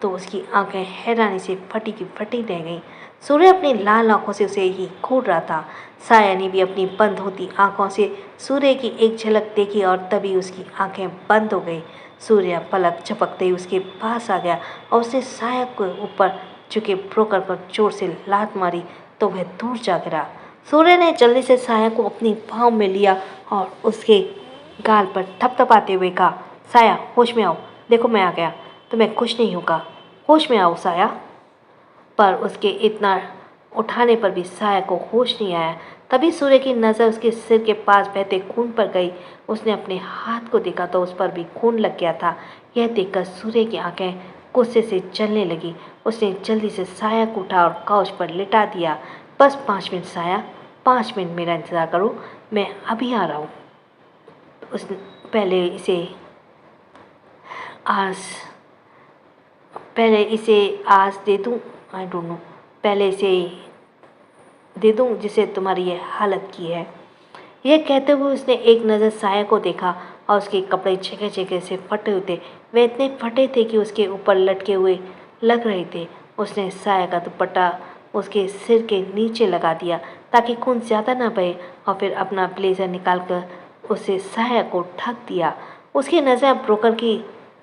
[SPEAKER 1] तो उसकी आंखें हैरानी से फटी की फटी रह गईं। सूर्य अपनी लाल आंखों से उसे ही घूर रहा था। साया ने भी अपनी बंद होती आंखों से सूर्य की एक झलक देखी और तभी उसकी आंखें बंद हो गई। सूर्य पलक झपकते ही उसके पास आ गया और उसने साया के ऊपर झुके ब्रोकर पर जोर से लात मारी तो वह दूर जा गिरा। सूर्य ने जल्दी से साया को अपनी पाँव में लिया और उसके गाल पर थपथपाते हुए कहा, साया होश में आओ, देखो मैं आ गया, तुम्हें कुछ नहीं होगा, होश में आओ साया। पर उसके इतना उठाने पर भी साया को होश नहीं आया। तभी सूर्य की नज़र उसके सिर के पास बहते खून पर गई। उसने अपने हाथ को देखा तो उस पर भी खून लग गया था। यह देखकर सूर्य की आंखें गुस्से से जलने लगी। उसने जल्दी से साया को उठा और काउच पर लिटा दिया। बस 5 मिनट साया, 5 मिनट मेरा इंतज़ार करो, मैं अभी आ रहा हूँ। उस पहले इसे आज पहले इसे आज दे दूँ, आई डोंट नो, पहले इसे दे दूँ जिसे तुम्हारी ये हालत की है। यह कहते हुए उसने एक नज़र साया को देखा और उसके कपड़े जगह जगह से फटे हुए थे। वे इतने फटे थे कि उसके ऊपर लटके हुए लग रहे थे। उसने साया का दुपट्टा उसके सिर के नीचे लगा दिया ताकि खून ज़्यादा ना बहे और फिर अपना ब्लेज़र निकालकर उसे साया को ढक दिया। उसकी नज़र ब्रोकर की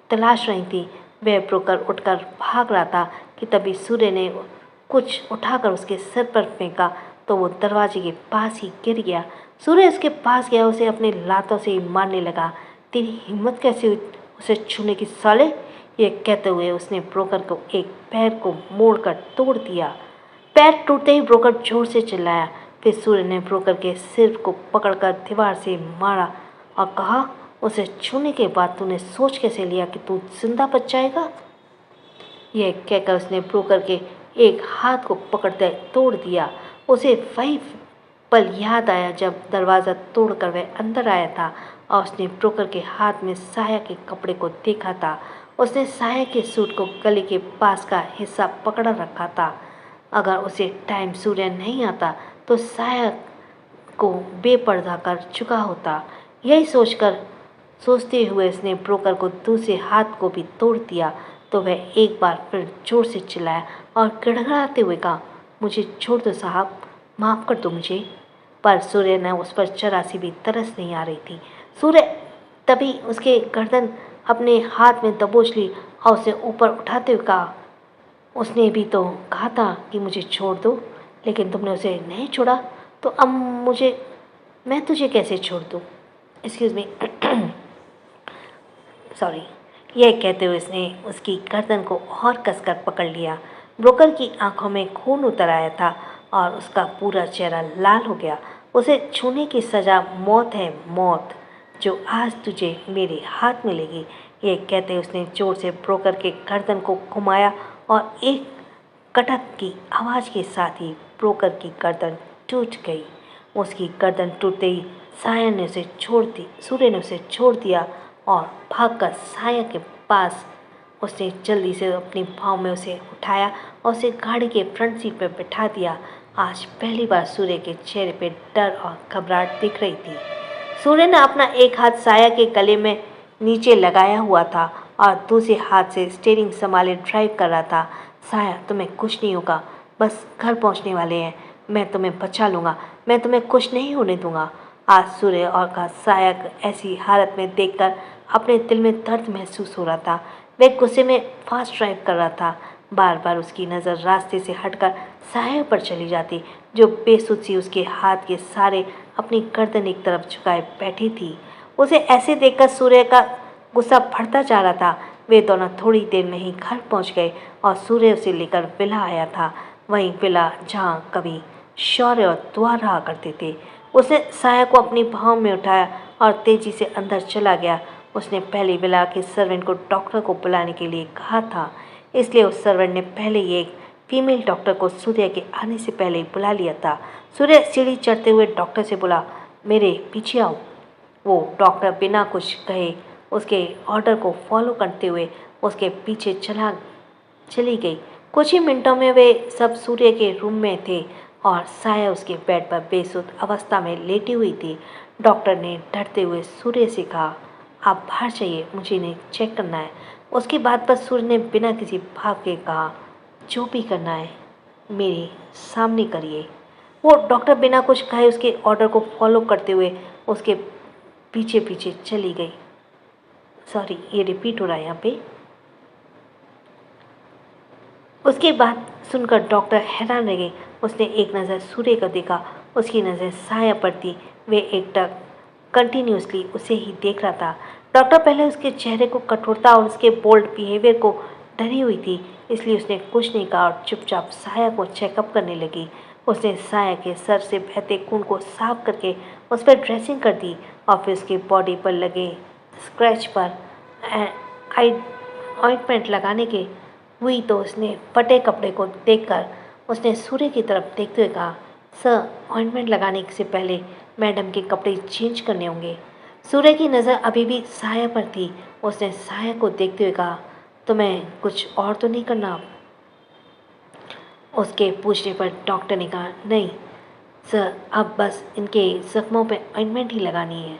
[SPEAKER 1] तलाश रही थी। वह ब्रोकर उठकर भाग रहा था कि तभी सूर्य ने कुछ उठाकर उसके सिर पर फेंका तो वो दरवाजे के पास ही गिर गया। सूर्य उसके पास गया, उसे अपने लातों से ही मारने लगा। तेरी हिम्मत कैसे हुई उसे छूने की साले? ये कहते हुए उसने ब्रोकर को एक पैर को मोड़कर तोड़ दिया। पैर टूटते ही ब्रोकर जोर से चिल्लाया। फिर सूर्य ने ब्रोकर के सिर को पकड़कर दीवार से मारा और कहा, उसे छूने के बाद तूने सोच कैसे लिया कि तू जिंदा बच जाएगा? यह कहकर उसने ब्रोकर के एक हाथ को पकड़ते तोड़ दिया। उसे वही पल याद आया जब दरवाज़ा तोड़कर वह अंदर आया था और उसने ब्रोकर के हाथ में साया के कपड़े को देखा था। उसने साया के सूट को गले के पास का हिस्सा पकड़ रखा था। अगर उसे टाइम सूर्य नहीं आता तो साया को बेपर्दा कर चुका होता। यही सोचते हुए उसने ब्रोकर को दूसरे हाथ को भी तोड़ दिया तो वह एक बार फिर जोर से चिल्लाया और गिड़गिड़ाते हुए कहा, मुझे छोड़ दो साहब, माफ़ कर दो मुझे। पर सूर्य ने उस पर जरा सी भी तरस नहीं आ रही थी। सूर्य तभी उसके गर्दन अपने हाथ में दबोच ली और उसे ऊपर उठाते हुए कहा, उसने भी तो कहा था कि मुझे छोड़ दो, लेकिन तुमने उसे नहीं छोड़ा, तो अब मैं तुझे कैसे छोड़ दूँ? Excuse me, sorry. यह कहते हुए उसने उसकी गर्दन को और कसकर पकड़ लिया। ब्रोकर की आंखों में खून उतर आया था और उसका पूरा चेहरा लाल हो गया। उसे छूने की सज़ा मौत है, मौत, जो आज तुझे मेरे हाथ मिलेगी। यह कहते उसने जोर से ब्रोकर के गर्दन को घुमाया और एक कटक की आवाज़ के साथ ही ब्रोकर की गर्दन टूट गई। उसकी गर्दन टूटते ही सूर्य ने उसे छोड़ दिया और भागकर साया के पास उसने जल्दी से अपनी पाँव में उसे उठाया और उसे गाड़ी के फ्रंट सीट पर बिठा दिया। आज पहली बार सूर्य के चेहरे पे डर और घबराहट दिख रही थी। सूर्य ने अपना एक हाथ साया के गले में नीचे लगाया हुआ था और दूसरे हाथ से स्टीयरिंग संभाले ड्राइव कर रहा था। साया, तुम्हें कुछ नहीं होगा, बस घर पहुंचने वाले हैं, मैं तुम्हें बचा लूँगा, मैं तुम्हें कुछ नहीं होने दूँगा। आज सूर्य और का साया को ऐसी हालत में देखकर अपने दिल में दर्द महसूस हो रहा था। वह गुस्से में फास्ट ड्राइव कर रहा था। बार बार उसकी नज़र रास्ते से हटकर साया पर चली जाती, जो बेसुध सी उसके हाथ के सारे अपनी गर्दन एक तरफ झुकाए बैठी थी। उसे ऐसे देखकर सूर्य का गुस्सा बढ़ता जा रहा था। वे दोनों थोड़ी देर में ही घर पहुंच गए और सूर्य उसे लेकर विला आया था, वहीं विला जहाँ कभी शौर्य और दुआ रहा करते थे। उसने साया को अपनी बाहों में उठाया और तेजी से अंदर चला गया। उसने पहले विला के सर्वेंट को डॉक्टर को बुलाने के लिए कहा था, इसलिए उस सर्वेंट ने पहले ही एक फीमेल डॉक्टर को सूर्य के आने से पहले ही बुला लिया था। सूर्य सीढ़ी चढ़ते हुए डॉक्टर से बोला, मेरे पीछे आओ। वो डॉक्टर बिना कुछ कहे उसके ऑर्डर को फॉलो करते हुए उसके पीछे चली गई। कुछ ही मिनटों में वे सब सूर्य के रूम में थे और साया उसके बेड पर बेसुध अवस्था में लेटी हुई थी। डॉक्टर ने डरते हुए सूर्य से कहा, आप बाहर जाइए, मुझे इन्हें चेक करना है। उसकी बात पर सूर्य ने बिना किसी भाव के कहा, जो भी करना है मेरे सामने करिए। वो डॉक्टर बिना कुछ कहे उसके ऑर्डर को फॉलो करते हुए उसके पीछे पीछे चली गई। सॉरी, ये रिपीट हो रहा है यहाँ पे। उसकी बात सुनकर डॉक्टर हैरान रह गई। उसने एक नज़र सूर्य को देखा, उसकी नज़र साया पर थी। वे एकटक कंटिन्यूसली उसे ही देख रहा था। डॉक्टर पहले उसके चेहरे को कठोरता और उसके बोल्ड बिहेवियर को डरी हुई थी, इसलिए उसने कुछ नहीं कहा और चुपचाप साया को चेकअप करने लगी। उसने साया के सर से बहते खून को साफ करके उस पर ड्रेसिंग कर दी और फिर उसके बॉडी पर लगे स्क्रैच पर ऑइंटमेंट लगाने के हुई तो उसने फटे कपड़े को देखकर उसने सूर्य की तरफ देखते हुए कहा, सर, ऑइंटमेंट लगाने से पहले मैडम के कपड़े चेंज करने होंगे। सूर्य की नज़र अभी भी साया पर थी। उसने साया को देखते हुए कहा, तुम्हें कुछ और तो नहीं करना? उसके पूछने पर डॉक्टर ने कहा, नहीं सर, अब बस इनके जख्मों पर ऑइंटमेंट ही लगानी है।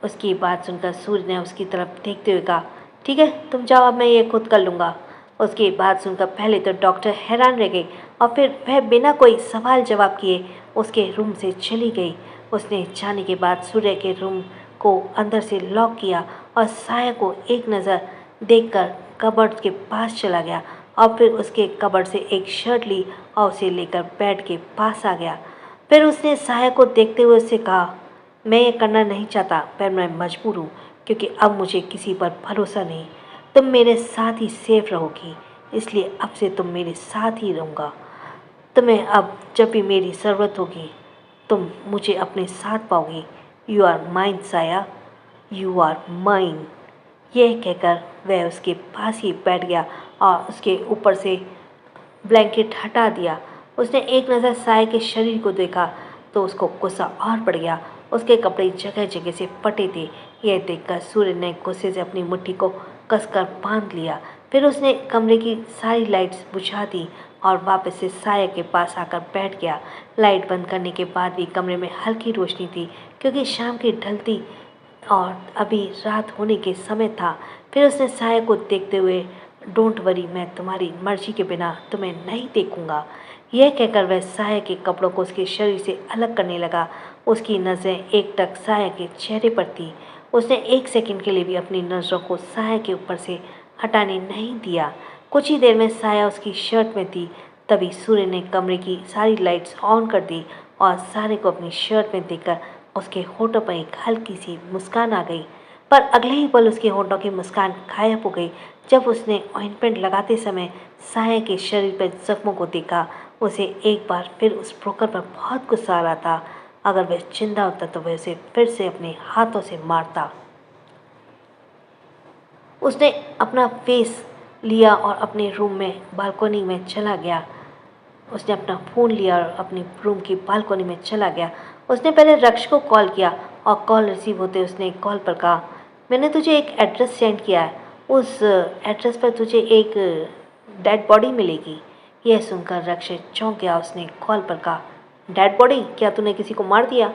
[SPEAKER 1] उसकी बात सुनकर सूर्य ने उसकी तरफ देखते हुए कहा, ठीक है, तुम जाओ, अब मैं ये खुद कर लूँगा। उसकी बात सुनकर पहले तो डॉक्टर हैरान रह गई और फिर वह बिना कोई सवाल जवाब किए उसके रूम से चली गई। उसने जाने के बाद सूर्य के रूम को अंदर से लॉक किया और साया को एक नज़र देखकर कबर्ड के पास चला गया और फिर उसके कबर्ड से एक शर्ट ली और उसे लेकर बेड के पास आ गया। फिर उसने साया को देखते हुए उससे कहा, मैं ये करना नहीं चाहता पर मैं मजबूर हूँ, क्योंकि अब मुझे किसी पर भरोसा नहीं। तुम मेरे साथ ही सेफ रहोगी, इसलिए अब से तुम मेरे साथ ही रहूँगा। तुम्हें अब जब भी मेरी ज़रूरत होगी तुम मुझे अपने साथ पाओगी। यू आर माइन साया, यू आर माइन। यह कहकर वह उसके पास ही बैठ गया और उसके ऊपर से ब्लैंकेट हटा दिया। उसने एक नज़र साया के शरीर को देखा तो उसको गुस्सा और बढ़ गया। उसके कपड़े जगह जगह से फटे थे। यह देखकर सूर्य ने गुस्से से अपनी मुट्ठी को कसकर बांध लिया। फिर उसने कमरे की सारी लाइट्स बुझा दी और वापस से साया के पास आकर बैठ गया। लाइट बंद करने के बाद भी कमरे में हल्की रोशनी थी, क्योंकि शाम की ढलती और अभी रात होने के समय था। फिर उसने साया को देखते हुए, डोंट वरी, मैं तुम्हारी मर्जी के बिना तुम्हें नहीं देखूंगा। यह कहकर वह साया के कपड़ों को उसके शरीर से अलग करने लगा। उसकी नज़रें एकटक साया के चेहरे पर थी। उसने एक सेकंड के लिए भी अपनी नज़रों को साया के ऊपर से हटाने नहीं दिया। कुछ ही देर में साया उसकी शर्ट में थी। तभी सूर्य ने कमरे की सारी लाइट्स ऑन कर दी और सारे को अपनी शर्ट में देखकर उसके होठों पर एक हल्की सी मुस्कान आ गई। पर अगले ही पल उसके होठों की मुस्कान गायब हो गई जब उसने ऑइंटमेंट लगाते समय साया के शरीर पर जख्मों को देखा। उसे एक बार फिर उस ब्रोकर पर बहुत गुस्सा आ रहा था। अगर वह जिंदा होता तो वह उसे फिर से अपने हाथों से मारता। उसने अपना फेस लिया और अपने रूम में बालकोनी में चला गया। उसने अपना फ़ोन लिया और अपनी रूम की बालकोनी में चला गया। उसने पहले रक्ष को कॉल किया और कॉल रिसीव होते उसने कॉल पर कहा, मैंने तुझे एक एड्रेस सेंड किया है, उस एड्रेस पर तुझे एक डेड बॉडी मिलेगी। यह सुनकर रक्षित चौंक गया। उसने कॉल पर कहा, डेड बॉडी? क्या तूने किसी को मार दिया?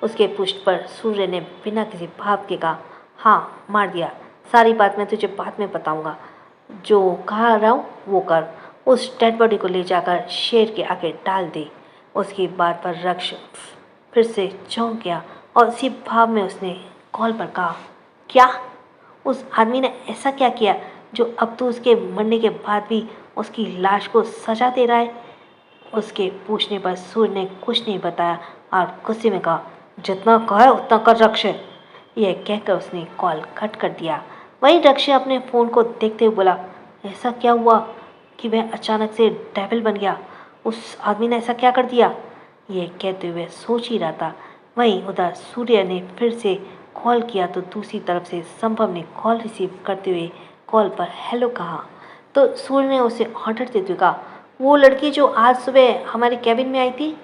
[SPEAKER 1] उसके पुष्ट पर सूर्य ने बिना किसी भाव के कहा, हाँ मार दिया। सारी बात मैं तुझे बाद में बताऊंगा। जो कहा रहा हूँ वो कर। उस डेड बॉडी को ले जाकर शेर के आगे डाल दे। उसकी बात पर रक्ष फिर से चौंक गया और उसी भाव में उसने कॉल पर कहा, क्या? उस आदमी ने ऐसा क्या किया जो अब तो उसके मरने के बाद भी उसकी लाश को सजा दे रहा है? उसके पूछने पर सूर्य ने कुछ नहीं बताया और गुस्से में कहा, जितना कहा उतना कर रक्ष। यह कहकर उसने कॉल कट कर दिया। वहीं रक्ष अपने फ़ोन को देखते हुए बोला, ऐसा क्या हुआ कि वह अचानक से डेविल बन गया? उस आदमी ने ऐसा क्या कर दिया? यह कहते हुए सोच ही रहा था। वहीं उधर सूर्य ने फिर से कॉल किया तो दूसरी तरफ से संभव ने कॉल रिसीव करते हुए कॉल पर हेलो कहा। तो सूर्य ने उसे ऑर्डर देते हुए कहा, वो लड़की जो आज सुबह हमारे कैबिन में आई थी,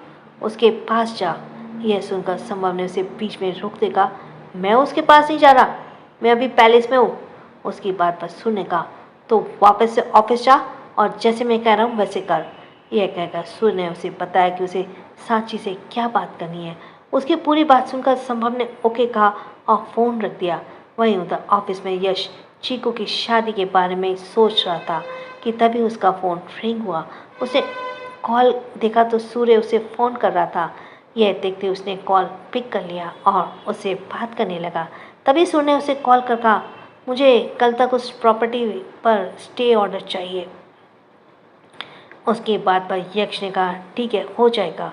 [SPEAKER 1] उसके पास जा। यह सुनकर संभव ने उसे बीच में रोकते कहा, मैं उसके पास नहीं जा रहा, मैं अभी पैलेस में हूँ। उसकी बात पर सूर्य ने कहा, तो वापस से ऑफिस जा और जैसे मैं कह रहा हूँ वैसे कर। यह कहकर सूर्य ने उसे बताया कि उसे सांची से क्या बात करनी है। उसकी पूरी बात सुनकर संभव ने ओके कहा और फ़ोन रख दिया। वहीं उधर ऑफिस में यश चीकू की शादी के बारे में सोच रहा था कि तभी उसका फ़ोन रिंग हुआ। उसे कॉल देखा तो सूर्य उसे फ़ोन कर रहा था। यह देखते उसने कॉल पिक कर लिया और उससे बात करने लगा। तभी सूर्य ने उसे कॉल कर कहा, मुझे कल तक उस प्रॉपर्टी पर स्टे ऑर्डर चाहिए। उसकी बात पर यक्ष ने कहा, ठीक है हो जाएगा।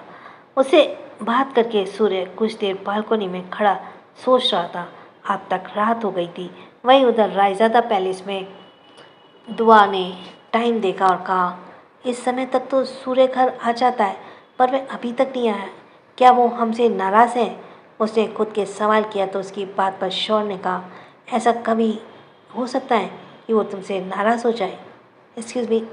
[SPEAKER 1] उसे बात करके सूर्य कुछ देर बालकनी में खड़ा सोच रहा था। अब तक रात हो गई थी। वहीं उधर रायजादा पैलेस में दुआ ने टाइम देखा और कहा, इस समय तक तो सूर्य घर आ जाता है पर वह अभी तक नहीं आया। क्या वो हमसे नाराज़ है? उसने खुद के सवाल किया तो उसकी बात पर शौर ने कहा, ऐसा कभी हो सकता है कि वो तुमसे नाराज़ हो जाए? एक्सक्यूज़ मी,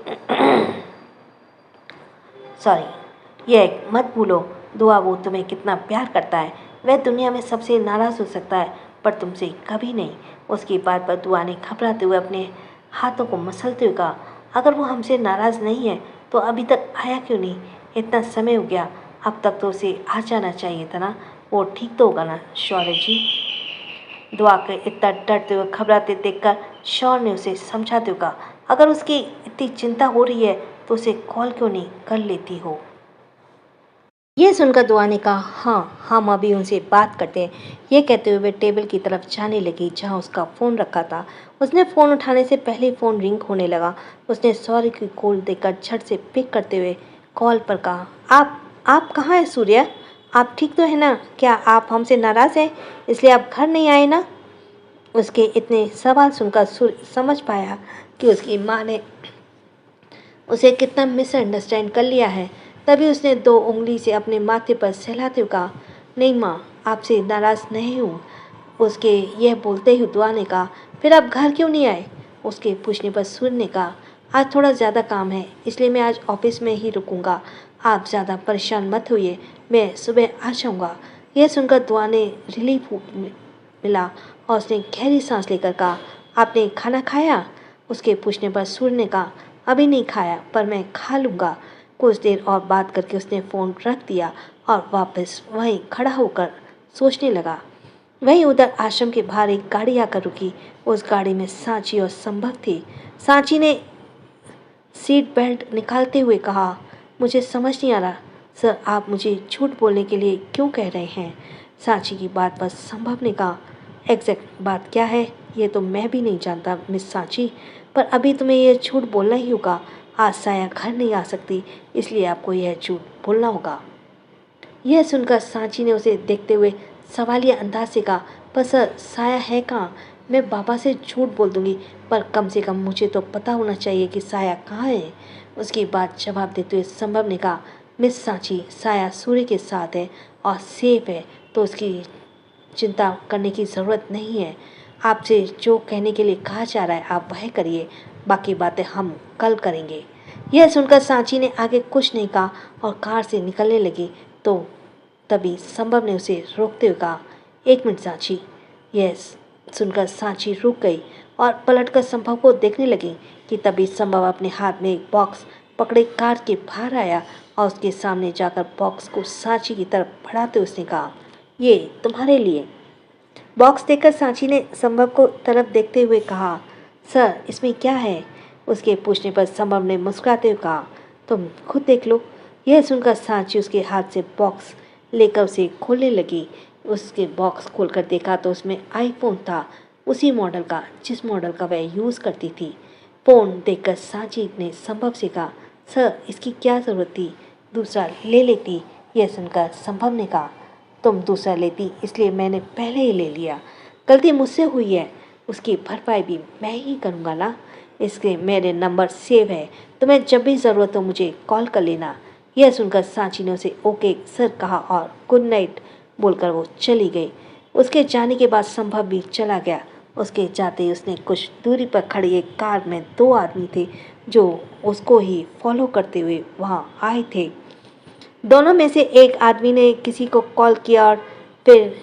[SPEAKER 1] सॉरी, यह मत भूलो दुआ वो तुम्हें कितना प्यार करता है। वह दुनिया में सबसे नाराज़ हो सकता है पर तुमसे कभी नहीं। उसकी बात पर दुआ ने घबराते हुए अपने हाथों को मसलते हुए कहा, अगर वो हमसे नाराज़ नहीं है तो अभी तक आया क्यों नहीं? इतना समय हो गया, अब तक तो उसे आ जाना चाहिए था ना। वो ठीक तो होगा ना शौर्य जी? दुआ के इतना डरते हुए घबराते देखकर शौर्य ने उसे समझाते हुए कहा, अगर उसकी इतनी चिंता हो रही है तो उसे कॉल क्यों नहीं कर लेती हो? यह सुनकर दुआ ने कहा, हाँ हम अभी उनसे बात करते हैं। ये कहते हुए वे टेबल की तरफ जाने लगी जहाँ उसका फ़ोन रखा था। उसने फ़ोन उठाने से पहले ही फ़ोन रिंग होने लगा। उसने सॉरी की कॉल देखकर झट से पिक करते हुए कॉल पर कहा, आप कहाँ हैं सूर्य? आप ठीक तो है ना? क्या आप हमसे नाराज़ हैं इसलिए आप घर नहीं आए ना? उसके इतने सवाल सुनकर सूर्य समझ पाया कि उसकी माँ ने उसे कितना मिसअंडरस्टैंड कर लिया है। तभी उसने 2 उंगली से अपने माथे पर सहलाते हुए कहा, नहीं माँ, आपसे नाराज़ नहीं हूँ। उसके यह बोलते ही दुआ ने कहा, फिर आप घर क्यों नहीं आए? उसके पूछने पर सूर्य ने कहा, आज थोड़ा ज़्यादा काम है इसलिए मैं आज ऑफिस में ही रुकूंगा। आप ज़्यादा परेशान मत होइए, मैं सुबह आ जाऊँगा। यह सुनकर दुआ ने रिलीफ मिला और उसने गहरी सांस लेकर कहा, आपने खाना खाया? उसके पूछने पर सूर्य ने कहा, अभी नहीं खाया पर मैं खा लूँगा। कुछ देर और बात करके उसने फ़ोन रख दिया और वापस वहीं खड़ा होकर सोचने लगा। वहीं उधर आश्रम के बाहर एक गाड़ी आकर रुकी। उस गाड़ी में सांची और संभव थी। सांची ने सीट बेल्ट निकालते हुए कहा, मुझे समझ नहीं आ रहा सर, आप मुझे झूठ बोलने के लिए क्यों कह रहे हैं? सांची की बात पर संभव ने कहा, एग्जैक्ट बात क्या है ये तो मैं भी नहीं जानता मिस सांची, पर अभी तुम्हें यह झूठ बोलना ही होगा। आज साया घर नहीं आ सकती इसलिए आपको यह झूठ बोलना होगा। यह सुनकर सांची ने उसे देखते हुए सवालिया अंदाज से कहा, पर सर साया है कहाँ? मैं बाबा से झूठ बोल दूंगी पर कम से कम मुझे तो पता होना चाहिए कि साया कहाँ है। उसकी बात जवाब देते हुए संभव ने कहा, मिस सांची, साया सूर्य के साथ है और सेफ है तो उसकी चिंता करने की ज़रूरत नहीं है। आपसे जो कहने के लिए कहा जा रहा है आप वह करिए, बाकी बातें हम कल करेंगे। यह सुनकर सांची ने आगे कुछ नहीं कहा और कार से निकलने लगी तो तभी संभव ने उसे रोकते हुए कहा, एक मिनट सांची। यह सुनकर सांची रुक गई और पलटकर संभव को देखने लगी कि तभी संभव अपने हाथ में एक बॉक्स पकड़े कार के बाहर आया और उसके सामने जाकर बॉक्स को सांची की तरफ बढ़ाते उसने कहा, ये तुम्हारे लिए। बॉक्स देखकर सांची ने संभव को तरफ देखते हुए कहा, सर इसमें क्या है? उसके पूछने पर संभव ने मुस्कुराते हुए कहा, तुम खुद देख लो। यह सुनकर सांची उसके हाथ से बॉक्स लेकर उसे खोलने लगी। उसके बॉक्स खोलकर देखा तो उसमें आईफोन था, उसी मॉडल का जिस मॉडल का वह यूज़ करती थी। फ़ोन देखकर सांची ने संभव से कहा, सर इसकी क्या ज़रूरत थी, दूसरा ले लेती। यह सुनकर संभव ने कहा, तुम दूसरा लेती इसलिए मैंने पहले ही ले लिया। गलती मुझसे हुई है, उसकी भरपाई भी मैं ही करूँगा ना। इसके मेरे नंबर सेव है, तुम्हें जब भी ज़रूरत हो मुझे कॉल कर लेना। यह सुनकर सांची ने उसे ओके सर कहा और गुड नाइट बोलकर वो चली गई। उसके जाने के बाद संभव भी चला गया। उसके जाते ही उसने कुछ दूरी पर खड़ी एक कार में 2 आदमी थे जो उसको ही फॉलो करते हुए वहाँ आए थे। दोनों में से एक आदमी ने किसी को कॉल किया और फिर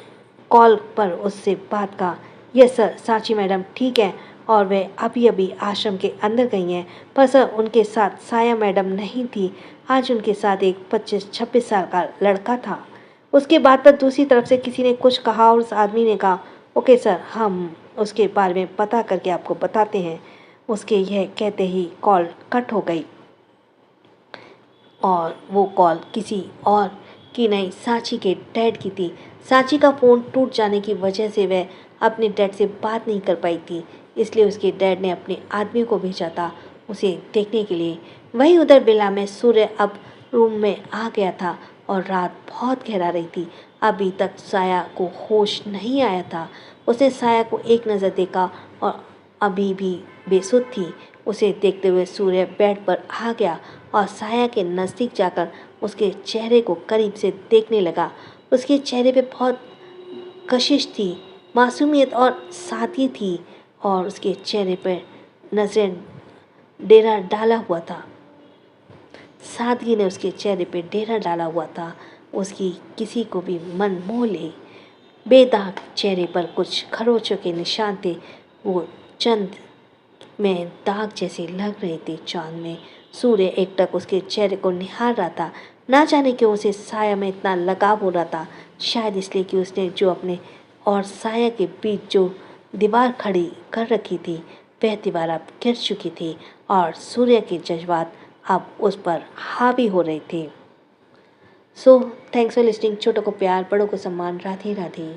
[SPEAKER 1] कॉल पर उससे बात कहा, यस सर सांची मैडम ठीक है और वे अभी अभी आश्रम के अंदर गई हैं, पर सर उनके साथ साया मैडम नहीं थी। आज उनके साथ एक 25-26 साल का लड़का था। उसके बाद पर दूसरी तरफ से किसी ने कुछ कहा और उस आदमी ने कहा, ओके सर हम उसके बारे में पता करके आपको बताते हैं। उसके यह कहते ही कॉल कट हो गई और वो कॉल किसी और की नहीं सांची के डैड की थी। सांची का फ़ोन टूट जाने की वजह से वह अपने डैड से बात नहीं कर पाई थी, इसलिए उसके डैड ने अपने आदमी को भेजा था उसे देखने के लिए। वहीं उधर विला में सूर्य अब रूम में आ गया था और रात बहुत गहरा रही थी। अभी तक साया को होश नहीं आया था। उसने साया को एक नज़र देखा और अभी भी बेसुध थी। उसे देखते हुए सूर्य बेड पर आ गया और साया के नज़दीक जाकर उसके चेहरे को करीब से देखने लगा। उसके चेहरे पे बहुत कशिश थी, मासूमियत और सादगी थी और उसके चेहरे पर नजरें डेरा डाला हुआ था। सादगी ने उसके चेहरे पे डेरा डाला हुआ था। उसकी किसी को भी मन मोह ले। बेदाग चेहरे पर कुछ खरोचों के निशान थे, वो चंद में दाग जैसे लग रहे थे चांद में। सूर्य एकटक उसके चेहरे को निहार रहा था। ना जाने क्यों उसे साया में इतना लगाव हो रहा था, शायद इसलिए कि उसने जो अपने और साया के बीच जो दीवार खड़ी कर रखी थी वह दीवार अब गिर चुकी थी और सूर्य के जज्बात अब उस पर हावी हो रहे थे। So thanks for listening. छोटों को प्यार, बड़ों को सम्मान। राधे राधे।